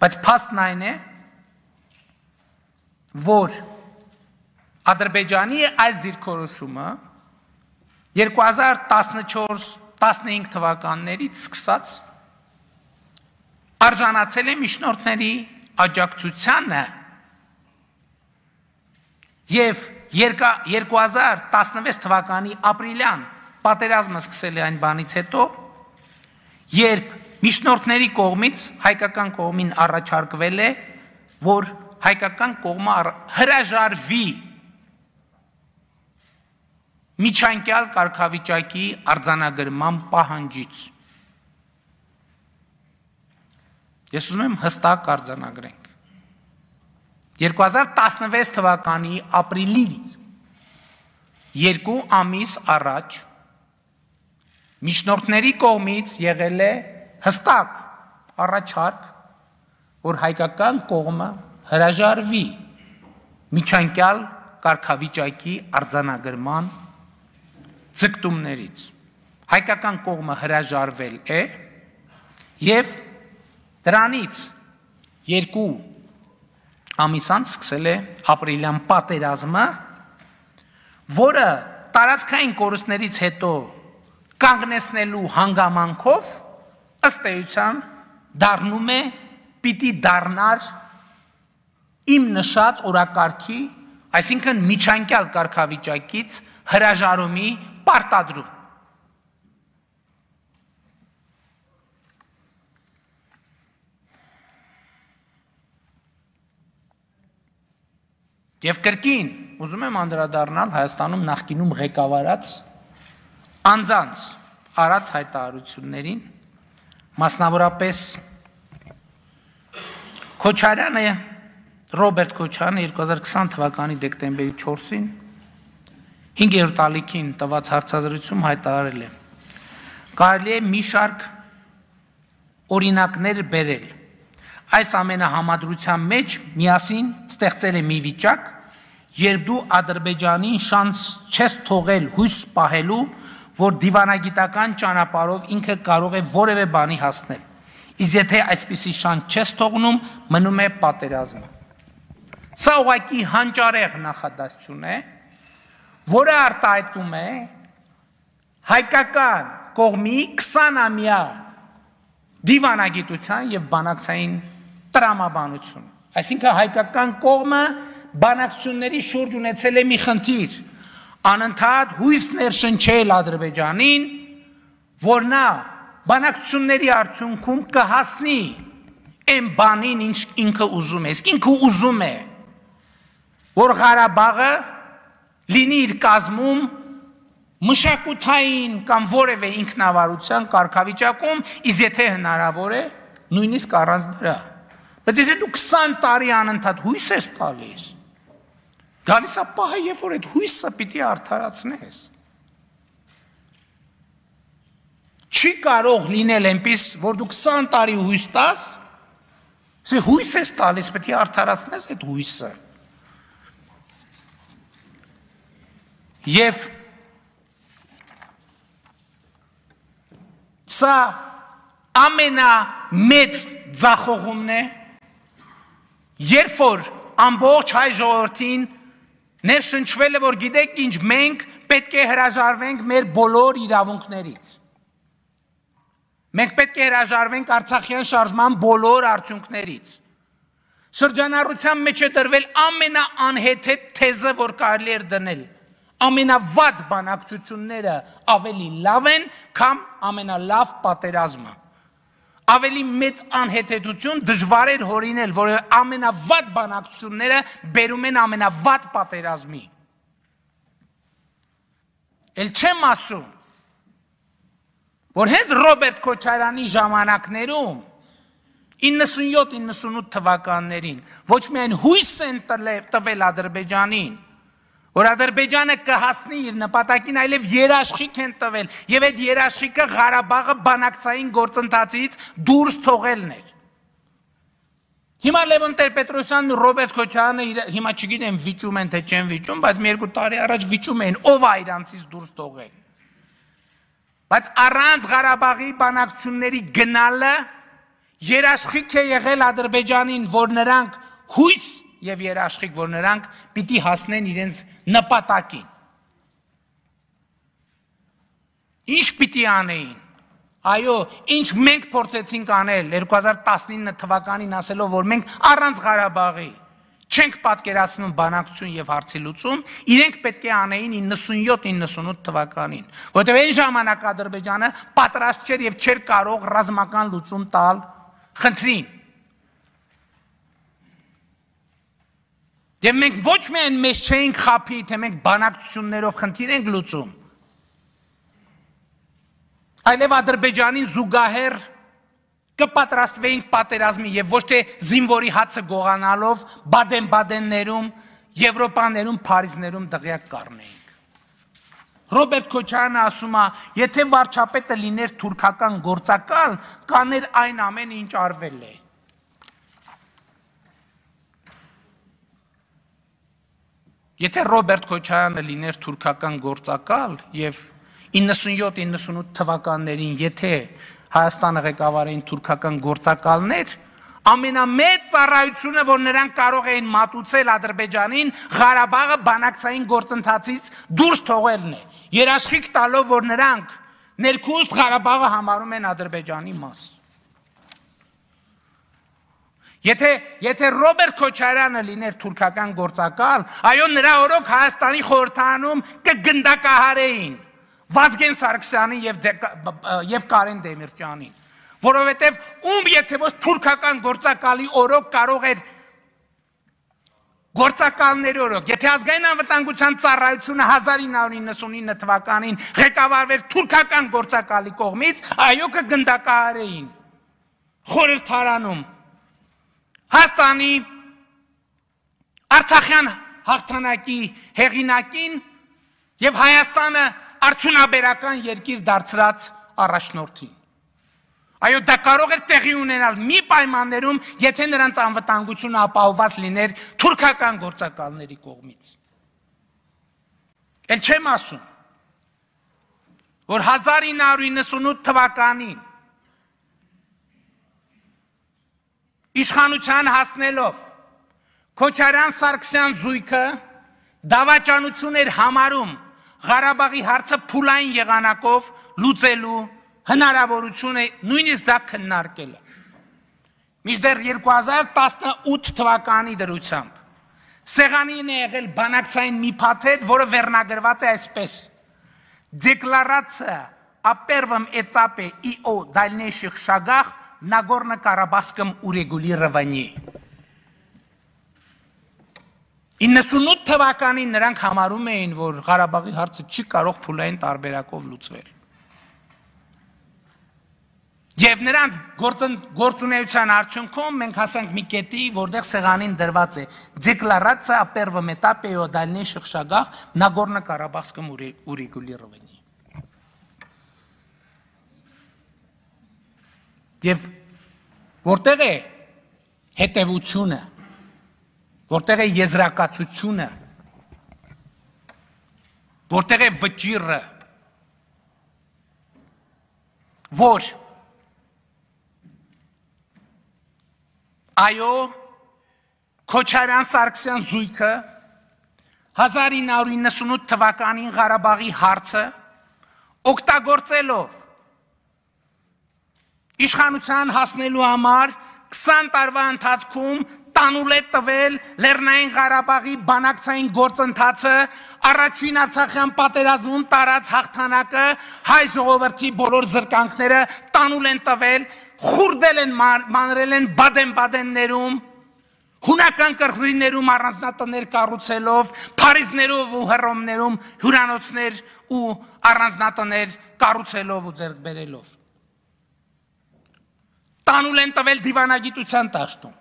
Բայց փաստն այն է, որ Ադրբեջանի այս դիրքորոշումը 2014-15 թվականներից սկսած արժանացել է միջնորդների աջակցությանը եւ 2016 թվականի ապրիլյան պատերազմը սկսել է այն բանից հետո, երբ միջնորդների կողմից հայկական կողմին առաջարկվել է, որ հայկական կողմը հրաժարվի միջանկյալ կարգավիճակի արձանագրման պահանջից։ Ես ուզում եմ հստակ արձանագրենք։ 2016 թվականի ապրիլի 2 ամիս առաջ միջնորդների կողմից եղել է հստակ առաջարկ, որ հայկական կողմը հրաժարվի միջանկյալ կարգավիճակի արձանագրման ձգտումներից։ Հայկական կողմը հրաժարվել է եւ դրանից 2 ամիս անց սկսել է ապրիլյան պատերազմը, որը տարածքային կորուստներից հետո կանգնեցնելու հանգամանքով ըստ էության դառնում է պիտի դառնար իմ նշած օրակարգի, այսինքն միջանկյալ կարգավիճակից հրաժարումի պարտադրում։ Եվ կրկին ուզում եմ անդրադառնալ Հայաստանում նախկինում ղեկավարած անձանց արած հայտարարություններին, մասնավորապես Քոչարյանը, Ռոբերտ Քոչարյանը 2020 թվականի դեկտեմբերի 4-ին 5-րդ ալիքին տված հարցազրույցում հայտարարել է. կարելի է մի շարք օրինակներ բերել։ Այս ամենահամադրության մեջ միասին ստեղծել է մի վիճակ, երբ դու Ադրբեջանին շանս չես թողել հույս պահելու, որ դիվանագիտական ճանապարհով ինքը կարող է որևէ բանի հասնել։ Իսկ եթե այսպիսի շանս չես թողնում, մնում է պատերազմը։ Սա ուղղակի հանճարեղ նախադասություն է, որը արտահայտում է հայկական կողմի 20-ամյա դիվանագիտության եւ բանակցային տրամաբանություն։ Այսինքն հայկական կողմը բանակցությունների շուրջ ունեցել է մի խնդիր, անընդհատ հույս ներշնչել Ադրբեջանին, որ նա բանակցությունների արդյունքում կհասնի այն բանին, ինչ ինքը ուզում է։ Իսկ ինքը ուզում է, որ Ղարաբաղը լինի իր կազմում մշակութային կամ որևէ ինքնավարության կարգավիճակում, իսկ եթե հնարավոր է, նույնիսկ առանց դրա։ Բայց եթե դու 20 տարի անընդհատ հույս ես տալիս, գալիս է պահը, երբ որ այդ հույսը պիտի արդարացնես։ Չի կարող լինել այնպես, որ դու 20 տարի հույս տաս, հույս ես տալիս, պետք է արդարացնես այդ հույսը։ Եվ սա ամենամեծ ձախողումն է, երբ որ ամբողջ հայ ժողովրդին Ներշնչվել է, որ գիտեք ինչ, մենք պետք է հրաժարվենք մեր բոլոր իրավունքներից։ Մենք պետք է հրաժարվենք Արցախյան շարժման բոլոր արդյունքներից։ Շրջանառության մեջ է դրվել ամենաանհեթեթ թեզը, որ կարելի էր դնել։ Ամենավատ բանակցությունները ավելի լավ են, քան ամենալավ պատերազմը։ Ավելի մեծ անհեթեթություն դժվար էր հորինել, որ ամենավատ բանակցությունները բերում են ամենավատ պատերազմի։ Էլ չեմ ասում, որ հենց Ռոբերտ Քոչարյանի ժամանակներում 97-98 թվականներին ոչ միայն հույս են տվել Ադրբեջանին, որ Ադրբեջանը կհասնի իր նպատակին, այլև երաշխիք են տվել, եւ այդ երաշխիքը Ղարաբաղը բանակցային գործընթացից դուրս թողելն էր։ Հիմա Լևոն Տեր-Պետրոսյանն ու Ռոբերտ Քոչարյանը հիմա չգիտեմ վիճում են թե չեն վիճում, բայց մի երկու տարի առաջ վիճում էին, ով է իրանցից դուրս թողել։ Բայց առանց Ղարաբաղի բանակցությունների գնալը երաշխիք է եղել Ադրբեջանին, որ նրանք հույս եւ երաշխիք, որ նրանք պիտի հասնեն իրենց նպատակին։ Ինչ պիտի անեին։ Այո, ինչ մենք փորձեցինք անել 2019 թվականին ասելով, որ մենք առանց Ղարաբաղի չենք պատկերացնում բանակցություն եւ հարցի լուծում, իրենք պետք է անեին 97-98 թվականին, որտեղ այն ժամանակ Ադրբեջանը պատրաստ չէր եւ չէր կարող ռազմական լուծում տալ խնդրին։ Եվ մենք ոչ միայն մեզ չէինք խափի, թե մենք բանակցություններով խնդիր ենք լուծում, այլև Ադրբեջանին զուգահեռ կպատրաստվեինք պատերազմի եւ ոչ թե զինվորի հացը գողանալով Բադեն-Բադեններում, Եվրոպաներում, Փարիզներում դղյակ կառնեինք։ Ռոբերտ Քոչարյանը ասում է, եթե վարչապետը լիներ թուրքական գործակալ, կաներ այն ամենը, ինչ արվել է։ Եթե Ռոբերտ Քոչարյանը լիներ թուրքական գործակալ եւ 97-98 թվականներին, եթե Հայաստանը ղեկավարեին թուրքական գործակալներ, ամենամեծ ծառայությունը, որ նրանք կարող էին մատուցել Ադրբեջանին, Ղարաբաղը բանակցային գործընթացից դուրս թողելն է, երաշխիք տալով, որ նրանք ներքուստ Ղարաբաղը համարում են Ադրբեջանի մաս։ Եթե Ռոբերտ Քոչարյանը լիներ թուրքական գործակալ, այո, նրա օրոք Հայաստանի խորհրդարանում կգնդակահարեին Վազգեն Սարգսյանին եւ Կարեն Դեմիրճյանին, որովհետեւ եթե ոչ թուրքական գործակալի օրոք կարող էր գործակալների օրոք, եթե ազգային անվտանգության ծառայությունը 1999 թվականին ղեկավարվեր թուրքական գործակալի կողմից, այո, կգնդակահարեին խորհրդարանում Հայաստանի Արցախյան հաղթանակի հեղինակին եւ Հայաստանը արդյունաբերական երկիր դարձրած առաջնորդին։ Այո, դա կարող էր տեղի ունենալ մի պայմաններում, եթե նրանց անվտանգությունը ապահովված լիներ թուրքական գործակալների կողմից։ Էլ չեմ ասում, որ 1998 թվականին իշխանության հասնելով Քոչարյան-Սարգսյան զույգը դավաճանություն էր համարում Ղարաբաղի հարցը փուլային եղանակով լուծելու հնարավորությունը, նույնիսկ դա քննարկելը։ Մինչդեռ 2018 թվականի դրությամբ սեղանին է եղել բանակցային մի փաթեթ, որը վերնագրված է այսպես. Декларация о первом этапе и о дальнейших шагах в Нагорно-Карабахском урегулировании. 98 թվականին նրանք համարում էին, որ Ղարաբաղի հարցը չի կարող փուլային տարբերակով լուծվել։ Եվ նրանց գործունեության արդյունքում մենք հասանք մի կետի, որտեղ սեղանին դրված է Декларация о первом этапе и о дальнейших шагах в Нагорно-Карабахском урегулировании. Եվ որտեղ է հետևությունը, որտեղ է եզրակացությունը, որտեղ է վճիռը, որ այո Քոչարյան-Սարգսյան զույգը 1998 թվականին Ղարաբաղի հարցը օգտագործելով իշխանության հասնելու համար 20 տարվա ընթացքում տանուլ է տվել Լեռնային Ղարաբաղի բանակցային գործընթացը, առաջին Արցախյան պատերազմում տարած հաղթանակը, հայ ժողովրդի բոլոր զրկանքները տանուլ են տվել, խուրդել են, մանրել են Բադեն-Բադեններում, հունական կղզիներում առանձնատներ կառուցելով, Փարիզներով ու Հռոմներում հյուրանոցներ ու առանձնատներ կառուցելով ու ձեռք բերելով։ Տանուլ են տվել դիվանագիտության դաշտում,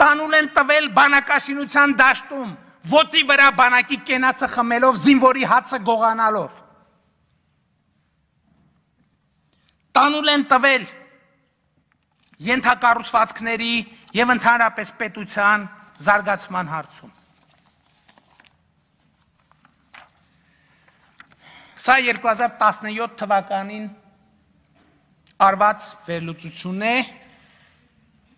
տանուլ են տվել բանակաշինության դաշտում, ոտի վրա բանակի կենացը խմելով, զինվորի հացը գողանալով, տանուլ են տվել ենթակառուցվածքների և ընդհանրապես պետության զարգացման հարցում։ Սա 2017 թվականին արված վերլուծություն է,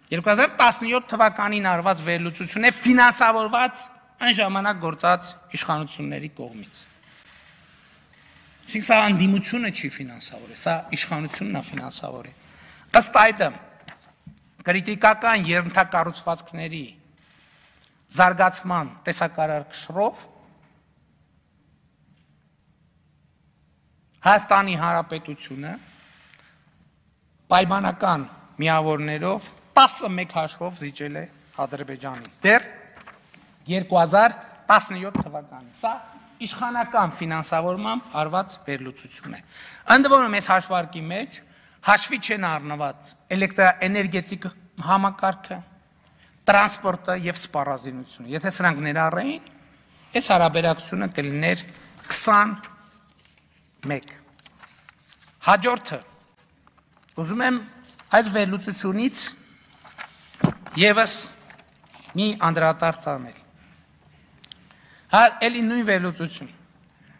2017 թվականին արված վերլուծություն է ֆինանսավորված այն ժամանակ գործած իշխանությունների կողմից։ Սա անդիմությունը չի ֆինանսավորել, սա իշխանությունն է ֆինանսավորել։ Ըստ այդմ կրիտիկական ենթակառուցվածքների զարգացման տեսակարար կշռով Հայաստանի Հանրապետությունը պայմանական միավորներով 11 հաշվով զիջել է Ադրբեջանին, դեռ 2017 թվականին, սա իշխանական ֆինանսավորմամբ արված վերլուծություն է։ Ընդ որում այս հաշվարկի մեջ հաշվի չեն առնված էլեկտրաէներգետիկ համակարգը, տրանսպորտը և սպառազինությունը, եթե սրանք ներառեին, այս հարաբերակցությունը կլիներ 21։ Հաջորդը, ուզում եմ այս վերլուծությունից ևս մի անդրադարձ անել։ Էլի նույն վերլուծություն։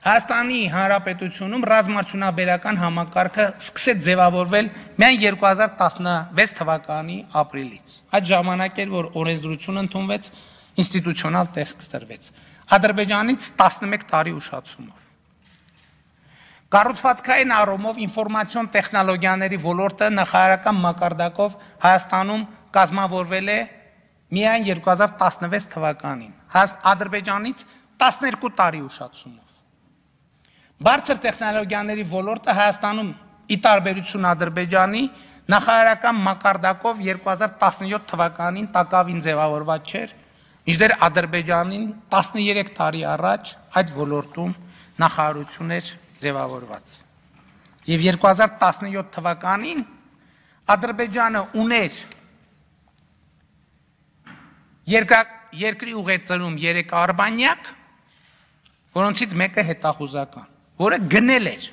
Հայաստանի Հանրապետությունում ռազմարդյունաբերական համակարգը սկսեց ձևավորվել միայն 2016 թվականի ապրիլից։ Այդ ժամանակ էր, որ օրենսդրություն ընդունվեց, ինստիտուցիոնալ տեսք ստրվեց։ Ադրբեջանից 11 տարի ուշացումով։ Կառուցվածքային առումով ինֆորմացիոն տեխնոլոգիաների ոլորտը նախարարական մակարդակով Հայաստանում կազմավորվել է միայն 2016 թվականին, Ադրբեջանից 12 տարի ուշացումով։ Բարձր տեխնոլոգիաների ոլորտը Հայաստանում ի տարբերություն Ադրբեջանի նախարարական մակարդակով 2017 թվականին տակավին ձևավորված չէր, մինչդեռ Ադրբեջանին 13 տարի առաջ այդ ոլորտում նախարարություն էր ձևավորված։ Եվ 2017 թվականին Ադրբեջանը ուներ երկրի ուղեծրում 3 արբանյակ, որոնցից մեկը հետախուզական, որը գնել էր։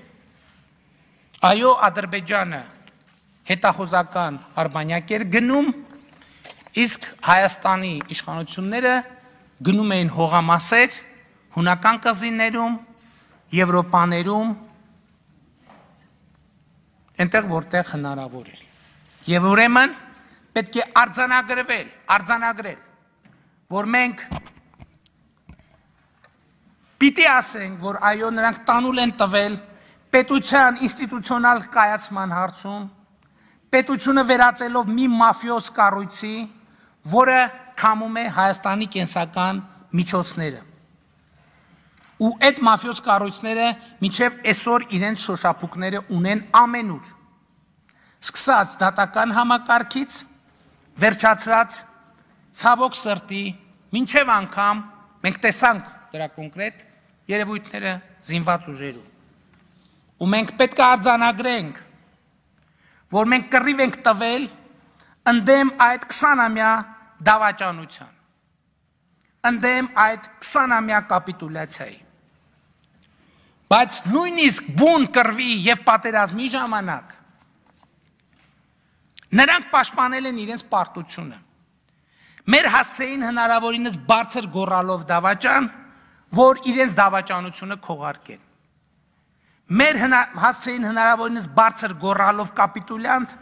Այո, Ադրբեջանը հետախուզական արբանյակ էր գնում, իսկ Հայաստանի իշխանությունները գնում էին հողամասեր հունական կղզիներում, Եվրոպաներում, այնտեղ որտեղ հնարավոր էր։ Եվ ուրեմն պետք է արձանագրել, որ մենք պիտի ասենք, որ այո, նրանք տանուլ են տվել պետության ինստիտուցիոնալ կայացման հարցում, պետությունը վերածելով մի մաֆիոզ կառույցի, որը քամում է Հայաստանի կենսական միջոցները։ Ու այդ մաֆիոզ կառույցները մինչև այսօր իրենց շոշափուկները ունեն ամենուր։ Սկսած դատական համակարգից, վերջացրած ցավոք սրտի, մինչև անգամ մենք տեսանք դրա կոնկրետ երևույթները զինված ուժերում։ Ու մենք պետք է արձանագրենք, որ մենք կռիվ ենք տվել ընդդեմ այդ 20-ամյա դավաճանության, ընդդեմ այդ 20-ամյա կապիտուլյացիայի։ Բայց նույնիսկ բուն կռվի և պատերազմի ժամանակ նրանք պաշտպանել են իրենց պարտությունը։ Մեր հասցեին հնարավորինս բարձր գոռալով դավաճան, որ իրենց դավաճանությունը քողարկեն։ Մեր հասցեին հնարավորինս բարձր գոռալով կապիտուլյանտ,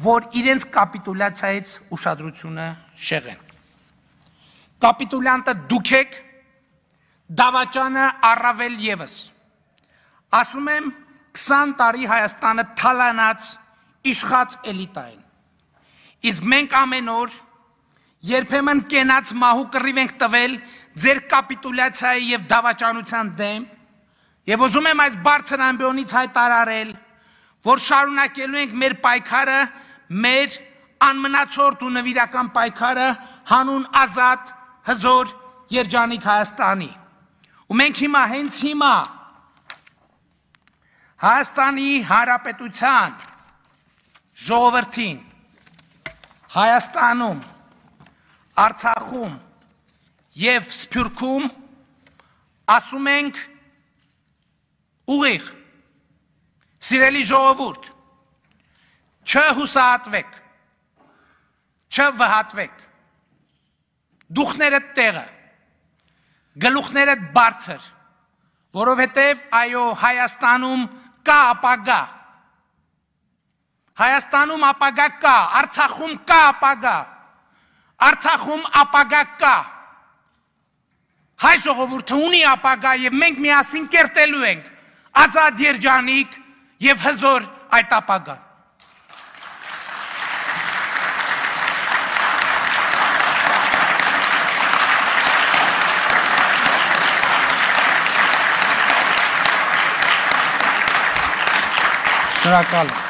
որ իրենց կապիտուլյացիայից ուշադրությունը շեղեն։ Կապիտուլյանտը դուք եք, դավաճանը առավել ևս։ Ասում եմ 20 տարի Հայաստանը թալանած իշխած էլիտա են։ Իսկ մենք ամեն օր երբեմն կենաց մահու կռիվ ենք տվել ձեր կապիտուլյացիայի եւ դավաճանության դեմ եւ ուզում եմ այս բարձր ամբիոնից հայտարարել, որ շարունակելու ենք մեր պայքարը, մեր անմնացորդ ու նվիրական պայքարը հանուն ազատ, հզոր, երջանիկ Հայաստանի։ Ու մենք հենց հիմա Հայաստանի Հանրապետության ժողովրդին Հայաստանում, Արցախում եւ Սփյուռքում ասում ենք ուղիղ, սիրելի ժողովուրդ, չհուսահատվեք, չվհատվեք, դուխներդ տեղը, գլուխներդ բարձր, որովհետև այո Հայաստանում կա ապագա, Հայաստանում ապագա կա, Արցախում կա ապագա, Արցախում ապագա կա, հայ ժողովուրդը ունի ապագա եւ մենք միասին կերտելու ենք ազատ երջանիկ եւ հզոր այդ ապագան։ Շնորհակալ եմ։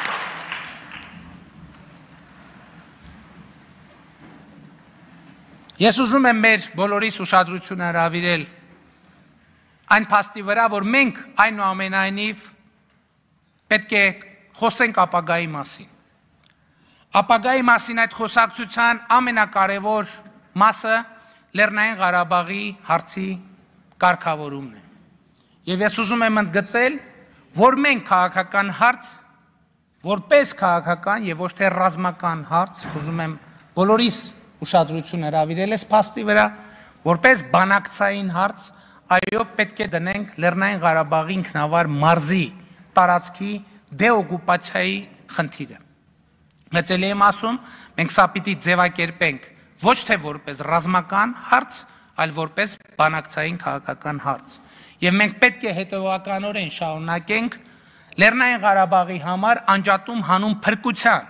Ես ուզում եմ մեր բոլորիս ուշադրությունը հրավիրել այն փաստի վրա, որ մենք այնուամենայնիվ պետք է խոսենք ապագայի մասին։ Ապագայի մասին այդ խոսակցության ամենակարևոր մասը Լեռնային Ղարաբաղի հարցի կարգավորումն է։ Եվ ես ուզում եմ ընդգծել, որ մենք քաղաքական հարց, որպես քաղաքական եւ ոչ թե ռազմական հարց, ուզում եմ բոլորիս ուշադրություն հրավիրել այս փաստի վրա, որպես բանակցային հարց, այո, պետք է դնենք Լեռնային Ղարաբաղի ինքնավար մարզի տարածքի դեօկուպացիայի խնդիրը։ Մեծ էլի եմ ասում, մենք սա պիտի ձևակերպենք ոչ թե որպես ռազմական հարց, այլ որպես բանակցային քաղաքական հարց։ Եվ մենք պետք է հետևականորեն շարունակենք Լեռնային Ղարաբաղի համար անջատում հանուն փրկության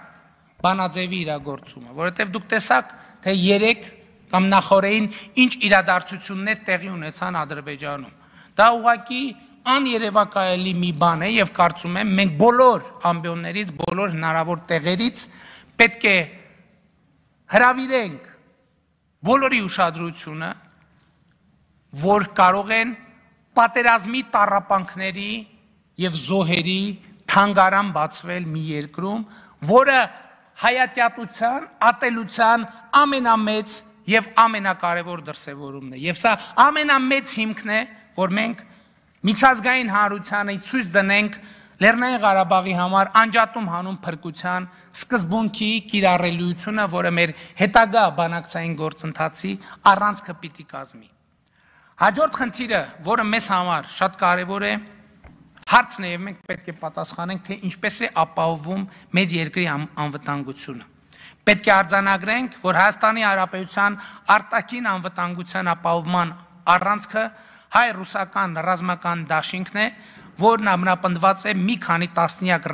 բանաձևի իրագործումը, որովհետև դուք տեսաք, թե երեք կամ նախորդին ինչ իրադարձություններ տեղի ունեցան Ադրբեջանում։ Դա ուղղակի աներևակայելի մի բան է եւ կարծում եմ մենք բոլոր ամբիոններից, բոլոր հնարավոր տեղերից պետք է հրավիրենք բոլորի ուշադրությունը, որ կարող են պատերազմի տառապանքների եւ զոհերի թանգարան բացվել մի երկրում, որը հայատյատության, ատելության ամենամեծ եւ ամենակարևոր դրսեւորումն է։ Եվ սա ամենամեծ հիմքն է, որ մենք միջազգային հանրությանը ցույց դնենք Լեռնային Ղարաբաղի համար անջատում հանուն փրկության սկզբունքի կիրառելիությունը, որը մեր հետագա բանակցային գործընթացի առանցքը պիտի կազմի։ Հաջորդ խնդիրը, որը մեզ համար շատ կարևոր է, հարցն է եւ մենք պետք է պատասխանենք, թե ինչպես է ապահովում մեր երկրի անվտանգությունը։ Պետք է արձանագրենք, որ Հայաստանի Հանրապետության արտաքին անվտանգության ապահովման առանցքը հայ-ռուսական ռազմական դաշինքն է, որն ամրապնդված է մի քանի տասնյակ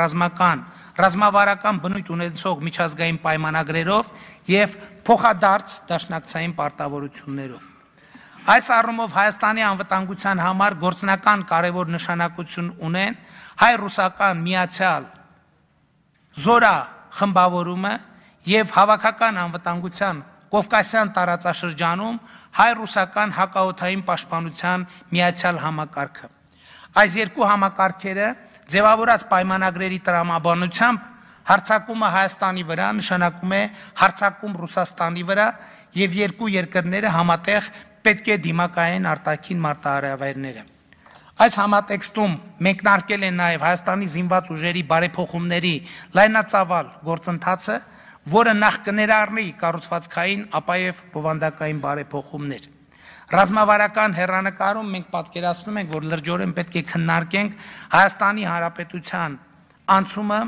ռազմավարական բնույթ ունեցող միջազգային պայմանագրերով եւ փոխադարձ դաշնակցային պարտավորություններով։ Այս առումով Հայաստանի անվտանգության համար գործնական կարևոր նշանակություն ունեն հայ-ռուսական միացյալ զորա խմբավորումը եւ հավաքական անվտանգության Կովկասյան տարածաշրջանում հայ-ռուսական հակաօդային պաշտպանության միացյալ համակարգը։ Այս երկու համակարգերը ձևավորած պայմանագրերի տրամաբանությամբ հարձակումը Հայաստանի վրա նշանակում է հարձակում Ռուսաստանի վրա եւ երկու երկրները համատեղ պետք է դիմակայեն արտաքին մարտահրավերները։ Այս համատեքստում մեկնարկել է նաև Հայաստանի զինված ուժերի բարեփոխումների լայնածավալ գործընթացը, որը նախ կներառնի կառուցվածքային, ապա եւ բովանդակային բարեփոխումներ։ Ռազմավարական հեռանկարում մենք պատկերացնում ենք, որ լրջորեն պետք է քննարկենք Հայաստանի Հանրապետության անցումը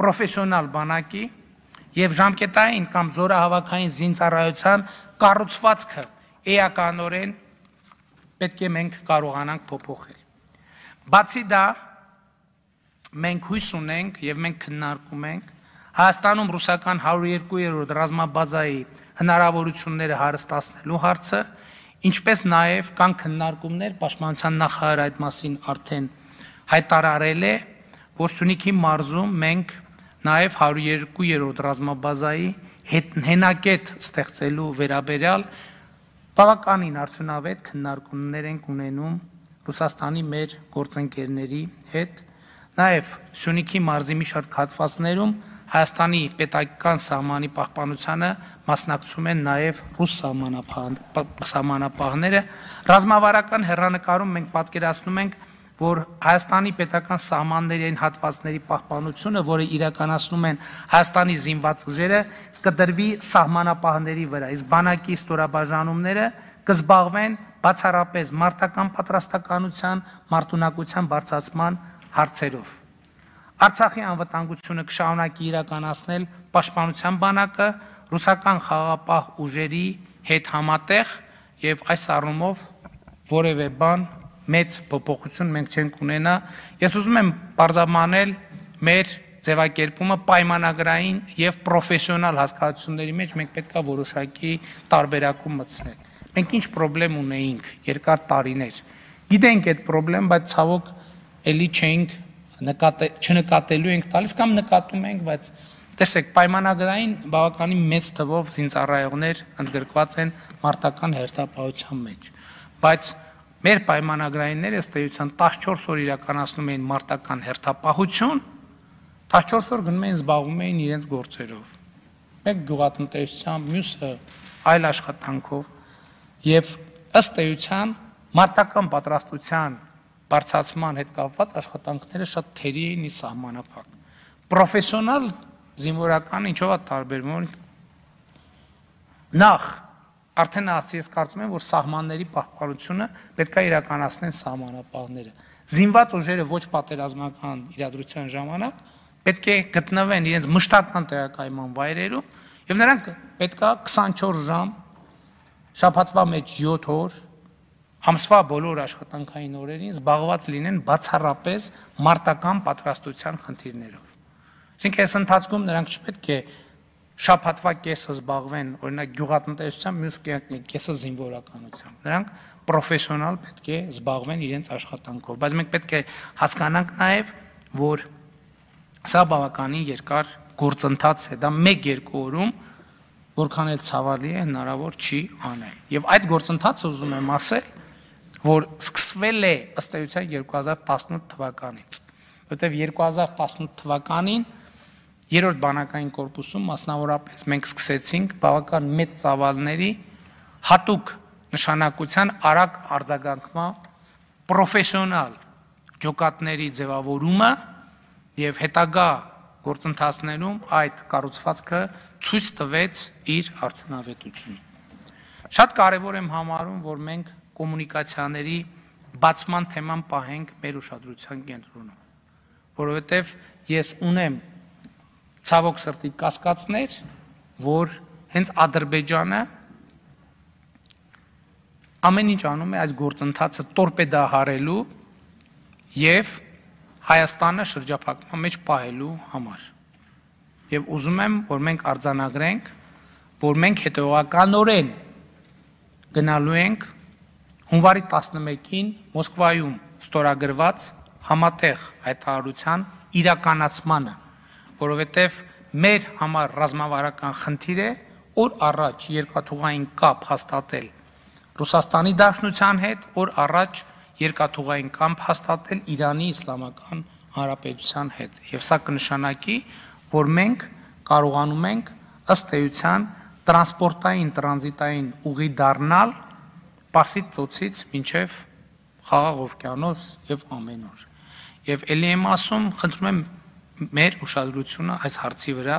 պրոֆեսիոնալ բանակի եւ ժամկետային կամ զորահավաքային զինծառայության կառուցվածքը էականորեն պետք է մենք կարողանանք փոփոխել։ Բացի դա, մենք հույս ունենք եւ մենք քննարկում ենք Հայաստանում ռուսական 102-րդ ռազմաբազայի հնարավորությունները հարստացնելու հարցը, ինչպես նաև կան քննարկումներ, պաշտպանության նախարարը այդ մասին արդեն հայտարարել է, որ Սյունիքի մարզում մենք նաև 102-րդ ռազմաբազայի հենակետ ստեղծելու վերաբերյալ բավականին արդյունավետ քննարկումներ ենք ունենում Ռուսաստանի մեր գործընկերների հետ, նաև Սյունիքի մարզի մի շարք հատվածներում Հայաստանի պետական սահմանի պահպանությանը մասնակցում են նաև ռուս սահմանապահները։ Ռազմավարական հեռանկարում մենք պատկերացնում ենք, որ Հայաստանի պետական սահմանների այն հատվածների պահպանությունը, որը իրականացնում են Հայաստանի զինված ուժերը, կդրվի սահմանապահների վրա, իսկ բանակի ստորաբաժանումները կզբաղվեն բացառապես մարտական պատրաստականության, մարտունակության բարձրացման հարցերով։ Արցախի անվտանգությունը կշարունակի իրականացնել պաշտպանության բանակը ռուսական խաղաղապահ ուժերի հետ համատեղ եւ այս առումով որևէ բան մեծ փոփոխություն մենք չենք ունենա։ Ես ուզում եմ բարձրամանել մեր ձևակերպումը պայմանագրային եւ պրոֆեսիոնալ հասկացությունների մեջ մենք պետք է որոշակի տարբերակում մտցնել։ Մենք ինչ խնդրեմ ունեինք երկար տարիներ։ Գիտենք այդ խնդրեմ, բայց ցավոք էլի չենք չնկատելու ենք տալիս կամ նկատում ենք, բայց տեսեք, պայմանագրային բավականին մեծ թվով զինծառայողներ ընդգրկված են մարտական հերթապահության մեջ, բայց մեր պայմանագրայինները ըստ էության 14 օր իրականացնում էին մարտական հերթապահություն, 14 օր գնում էին զբաղվում էին իրենց գործերով, մեկ գյուղատնտեսությամբ, մյուսը այլ աշխատանքով եւ ըստ էության մարտական պատրաստության բարձրացման հետ կապված աշխատանքները շատ թերի էին ի սահմանափակ։ Պրոֆեսիոնալ զինվորական ինչով է տարբերվում։ Նախ արդեն ես կարծում եմ, որ սահմանների պահպանությունը պետք է իրականացնեն սահմանապահները։ Զինված ուժերը ոչ պատերազմական իրադրության ժամանակ պետք է գտնվեն իրենց մշտական տեղակայման վայրերում եւ նրանք պետք է 24 ժամ շաբաթվա մեջ 7 օր ամսվա բոլոր աշխատանքային օրերին զբաղված լինեն բացառապես մարտական պատրաստության խնդիրներով։ Այսինքն այս ընթացքում նրանք չպետք է շաբաթվա կեսը զբաղվեն, օրինակ գյուղատնտեսությամբ, մյուս կեսը զինվորականությամբ։ Նրանք պրոֆեսիոնալ պետք է զբաղվեն իրենց աշխատանքով, բայց մենք պետք է հասկանանք նաև, որ սա բավականին երկար գործընթաց է, դա 1-2 օրում որքան էլ ցավալի է հնարավոր չի անել։ Եվ այդ գործընթացը ուզում եմ ասել, որ սկսվել է ըստ էության 2018 թվականից, որտեղ 2018 թվականին երրորդ բանակային կորպուսում մասնավորապես մենք սկսեցինք բավական մեծ ծավալների հատուկ նշանակության արագ արձագանքման պրոֆեսիոնալ ջոկատների ձևավորումը եւ հետագա գործընթացներում այդ կառուցվածքը ցույց տվեց իր արդյունավետությունը։ Շատ կարևոր եմ համարում, որ մենք կոմունիկացիաների բացման թեման պահենք մեր ուշադրության կենտրոնում, որովհետև ես ունեմ ցավոք սրտի կասկածներ, որ հենց Ադրբեջանը ամեն ինչ անում է այս գործընթացը տորպեդահարելու եւ Հայաստանը շրջափակման մեջ պահելու համար։ Եվ ուզում եմ, որ մենք արձանագրենք, որ մենք հետևողականորեն գնալու ենք հունվարի 11-ին Մոսկվայում ստորագրված համատեղ հայտարարության իրականացմանը, որովհետև մեր համար ռազմավարական խնդիր է օր առաջ երկաթուղային կապ հաստատել Ռուսաստանի Դաշնության հետ, օր առաջ երկաթուղային կապ հաստատել Իրանի Իսլամական Հանրապետության հետ։ Եվ սա կնշանակի, որ մենք կարողանում ենք ըստ էության տրանսպորտային, տրանզիտային ուղի դառնալ Պարսից ծոցից մինչև Խաղաղ օվկիանոս եւ ամենուր։ Եվ ելի եմ ասում, խնդրում եմ մեր ուշադրությունը այս հարցի վրա,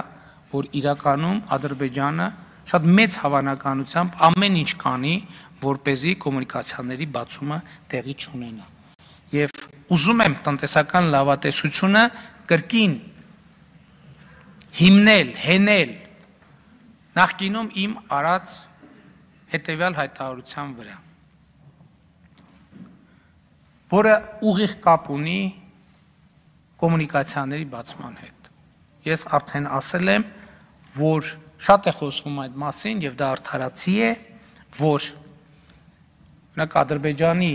որ իրականում Ադրբեջանը շատ մեծ հավանականությամբ ամեն ինչ կանի, որպեսզի կոմունիկացիաների բացումը տեղի չունենա։ Եվ ուզում եմ տնտեսական լավատեսությունը կրկին հիմնել, հենել նախկինում իմ արած հետևյալ հայտարարության վրա։ որը ուղիղ կապ ունի կոմունիկացիաների բացման հետ։ Ես արդեն ասել եմ, որ շատ է խոսվում այդ մասին եւ դա արդարացի է, որ նույնիսկ Ադրբեջանի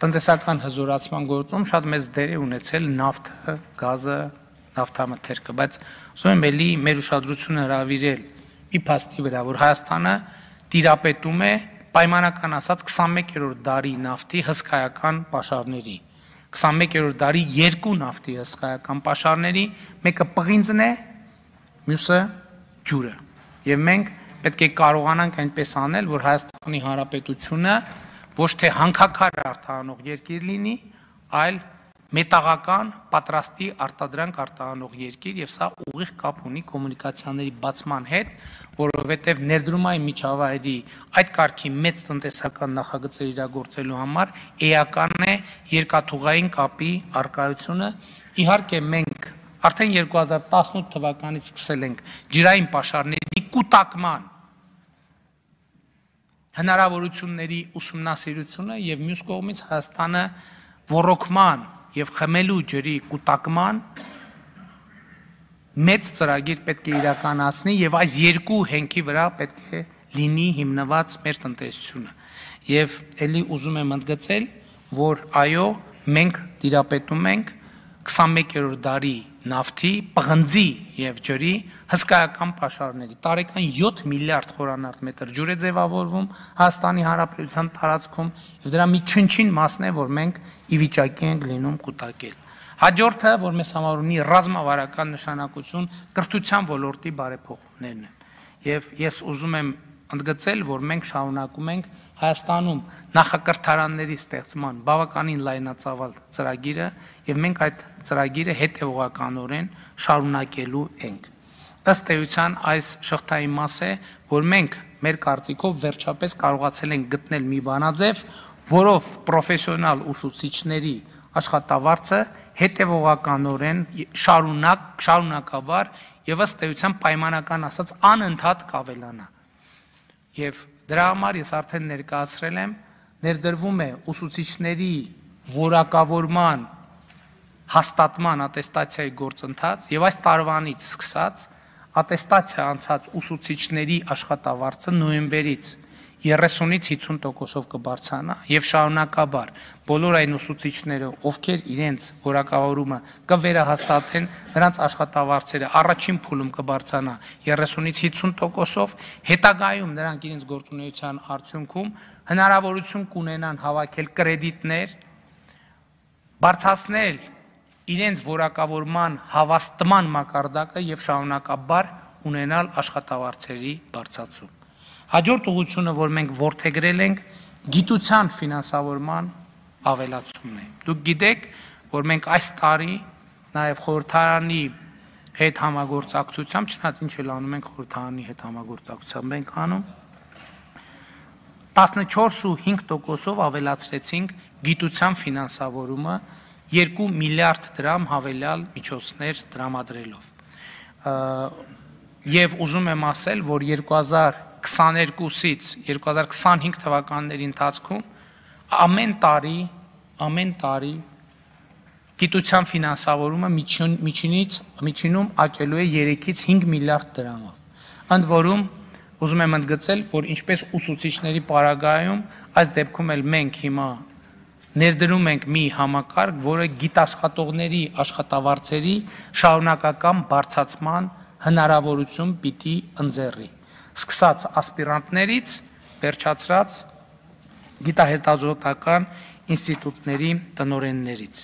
տնտեսական հզորացման գործում շատ մեծ դեր է ունեցել նավթը, գազը, նավթամթերքը, բայց ուզում եմ էլի մեր ուշադրությունը հրավիրել մի փաստի վրա, որ Հայաստանը տիրապետում է պայմանական ասած 21-րդ դարի նավթի հսկայական պաշարների, 21-րդ դարի երկու նավթի հսկայական պաշարների, մեկը պղինձն է, մյուսը ջուրը։ Եվ մենք պետք է կարողանանք այնպես անել, որ Հայաստանի Հանրապետությունը ոչ թե հանքաքար արտահանող երկիր լինի, այլ մետաղական պատրաստի արտադրանք արտահանող երկիր, եւ սա ուղիղ կապ ունի կոմունիկացիաների բացման հետ, որովհետեւ ներդրումային միջավայրի այդ կարգի մեծ տնտեսական նախագծեր իրագործելու համար էական է երկաթուղային կապի արկայությունը։ Իհարկե մենք արդեն 2018 թվականից սկսել ենք ջրային պաշարների կուտակման հնարավորությունների ուսումնասիրությունը եւ մյուս կողմից Հայաստանը ոռոգման եւ խմելու ջրի կուտակման մեծ ծրագիր պետք է իրականացնի եւ այս երկու հենքի վրա պետք է լինի հիմնված մեր տնտեսությունը։ Եվ ելի ուզում եմ ընդգծել, որ այո, մենք տիրապետում ենք 21-րդ դարի նավթի, պղնձի եւ ջրի հսկայական պաշարների։ Տարեկան 7 միլիարդ խորանարդ մետր ջուր է ձևավորվում Հայաստանի Հանրապետության տարածքում եւ դրա մի չնչին մասն է, որ մենք ի վիճակի ենք լինում կուտակել։ Հաջորդը, որ մեզ համար ունի ռազմավարական նշանակություն, կրթության ոլորտի բարեփոխումներն են։ Եվ ես ուզում եմ ընդգծել, որ մենք շարունակում ենք Հայաստանում նախակրթարանների ստեղծման բավականին լայնածավալ ծրագիրը եւ մենք այդ ծրագիրը հետեւողականորեն շարունակելու ենք։ Ըստ էության այս շղթայի մաս է, որ մենք մեր կարծիքով վերջապես կարողացել ենք գտնել մի բանաձև, որով պրոֆեսիոնալ ուսուցիչների աշխատավարձը հետեւողականորեն շարունակաբար եւ ըստ էության պայմանական ասած անընդհատ կավելանա։ Եվ դրա համար ես արդեն ներկայացրել եմ, ներդրվում է ուսուցիչների որակավորման հաստատման ատեստացիայի գործընթաց եւ այս տարվանից սկսած ատեստացիա անցած ուսուցիչների աշխատավարձը նոյեմբերից 30-ից 50%-ով կբարձրանա եւ շարունակաբար բոլոր այն ուսուցիչները, ովքեր իրենց որակավորումը կվերահաստատեն, նրանց աշխատավարձերը առաջին փուլում կբարձրանա 30-ից 50%-ով, հետագայում նրանք իրենց գործունեության արդյունքում հնարավորություն կունենան հավաքել կրեդիտներ, բարձրացնել իրենց որակավորման հավաստման մակարդակը եւ շարունակաբար ունենալ աշխատավարձերի բարձրացում։ Հաջորդ ուղղությունը, որ մենք որդեգրել ենք, գիտության ֆինանսավորման ավելացումն է։ Դուք գիտեք, որ մենք այս տարի նաև խորհրդարանի հետ համագործակցությամբ, չնայած ինչ էլ անում ենք խորհրդարանի հետ համագործակցությամբ ենք անում, 14.5%-ով ավելացրեցինք գիտության ֆինանսավորումը 2 միլիարդ դրամ հավելյալ միջոցներ տրամադրելով։ Եվ ուզում եմ ասել, որ 2022-ից 2025 թվականների ընթացքում ամեն տարի գիտության ֆինանսավորումը միջինում աճելու է 3-ից 5 միլիարդ դրամով։ Ընդ որում ուզում եմ ընդգծել, որ ինչպես ուսուցիչների պարագայում, այս դեպքում էլ մենք հիմա ներդրում ենք մի համակարգ, որը գիտաշխատողների աշխատավարձերի շարունակական բարձրացման հնարավորություն պիտի ընձեռի, սկսած ասպիրանտներից, վերջացրած գիտահետազոտական ինստիտուտների տնօրեններից։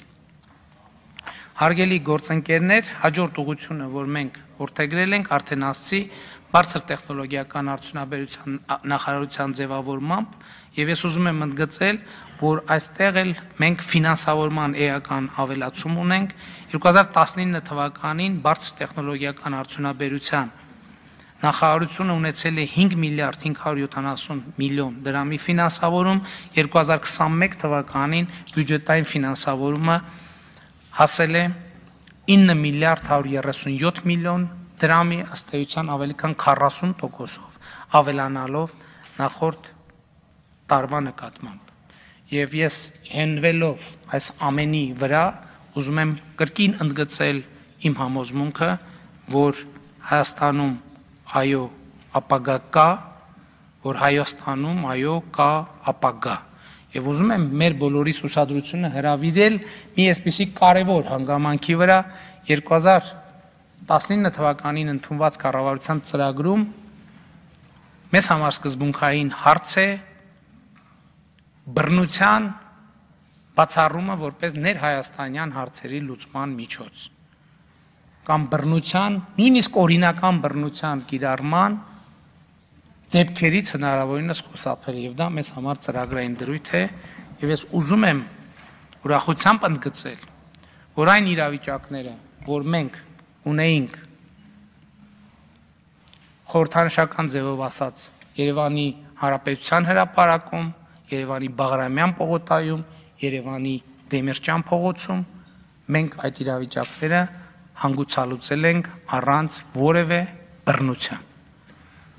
Հարգելի գործընկերներ, հաջորդ ուղղությունը, որ մենք որդեգրել ենք, արդեն ասացի, բարձր տեխնոլոգիական արդյունաբերության նախարարության ձևավորմամբ, եւ ես ուզում եմ ընդգծել, որ այստեղ էլ մենք ֆինանսավորման էական ավելացում ունենք 2019 թվականին բարձր տեխնոլոգիական արդյունաբերության նախարարությունը ունեցել է 5 միլիարդ 570 միլիոն դրամի ֆինանսավորում, 2021 թվականին բյուջետային ֆինանսավորումը հասել է 9 միլիարդ 137 միլիոն դրամի, ըստ էության ավելի քան 40%-ով ավելանալով նախորդ տարվա նկատմամբ։ եւ ես հենվելով այս ամենի վրա ուզում եմ կրկին ընդգծել իմ համոզմունքը, որ Հայաստանում այո ապագա կա, որ Հայաստանում այո կա ապագա։ Եվ ուզում եմ մեր բոլորիս ուշադրությունը հրավիրել մի այսպիսի կարևոր հանգամանքի վրա 2019 թվականին ընդունված կառավարության ծրագրում մեզ համար սկզբունքային հարց է բռնության բացառումը որպես ներհայաստանյան հարցերի լուծման միջոց կամ բռնության, նույնիսկ օրինական բռնության կիրառման դեպքերից հնարավորինս խուսափել եւ դա մեզ համար ծրագրային դրույթ է եւ ես ուզում եմ ուրախությամբ ընդգծել, որ այն իրավիճակները, որ մենք ունեինք խորհրդանշական ձևով ասած Երևանի Հանրապետության հրապարակում, Երևանի Բաղրամյան պողոտայում, Երևանի Դեմիրճյան փողոցում, մենք այդ իրավիճակները հանգուցալուծել ենք առանց որևէ բռնության։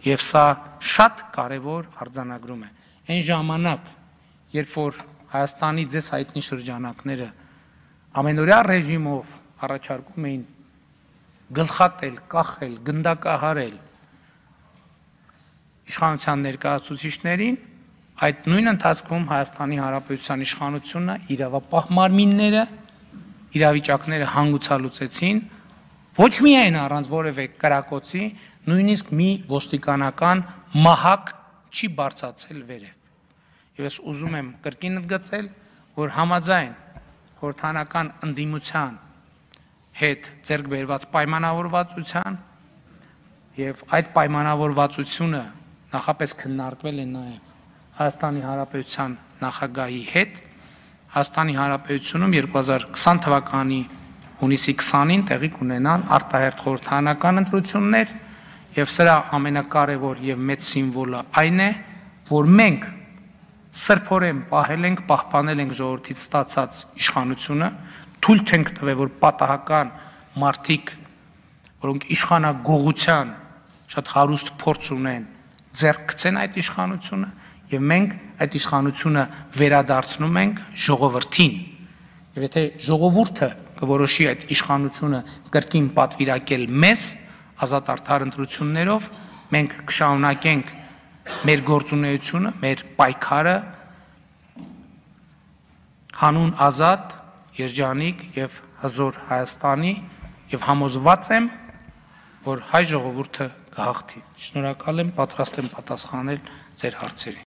Եվ սա շատ կարևոր արձանագրում է։ Այն ժամանակ, երբ որ Հայաստանի ձեզ հայտնի շրջանակները ամենօրյա ռեժիմով առաջարկում էին գլխատել, կախել, գնդակահարել իշխանության ներկայացուցիչներին, այդ նույն ընթացքում Հայաստանի Հանրապետության իշխանությունը իրավապահ մարմինները իրավիճակները հանգուցալուծեցին ոչ միայն առանց որևէ կրակոցի, նույնիսկ մի ոստիկանական մահակ չի բարձրացել վերև։ Եվ ես ուզում եմ կրկին ընդգծել, որ համաձայն խորհրդանական ընդդիմության հետ ձեռք բերված պայմանավորվածության եւ այդ պայմանավորվածությունը նախապես քննարկվել է նաեւ Հայաստանի Հանրապետության նախագահի հետ Հայաստանի Հանրապետությունում 2020 թվականի հունիսի 20-ին տեղի կունենան արտահերթ խորհրդարանական ընտրություններ եւ սրա ամենակարևոր եւ մեծ սիմվոլը այն է, որ մենք սրբորեն պահել ենք, պահպանել ենք ժողովրդից ստացած իշխանությունը, թույլ չենք տվել, որ պատահական մարդիկ, որոնք իշխանագողության շատ հարուստ փորձ ունեն, ձեռք գցեն այդ իշխանությունը եւ մենք այդ իշխանությունը վերադարձնում ենք ժողովրդին։ Եվ եթե ժողովուրդը կորոշի այդ իշխանությունը կրկին պատվիրակել մեզ ազատ արդար ընտրություններով, մենք կշարունակենք մեր գործունեությունը, մեր պայքարը հանուն ազատ, երջանիկ եւ հզոր Հայաստանի եւ համոզված եմ, որ հայ ժողովուրդը կհաղթի։ Շնորհակալ եմ, պատրաստ եմ պատասխանել ձեր հարցերին։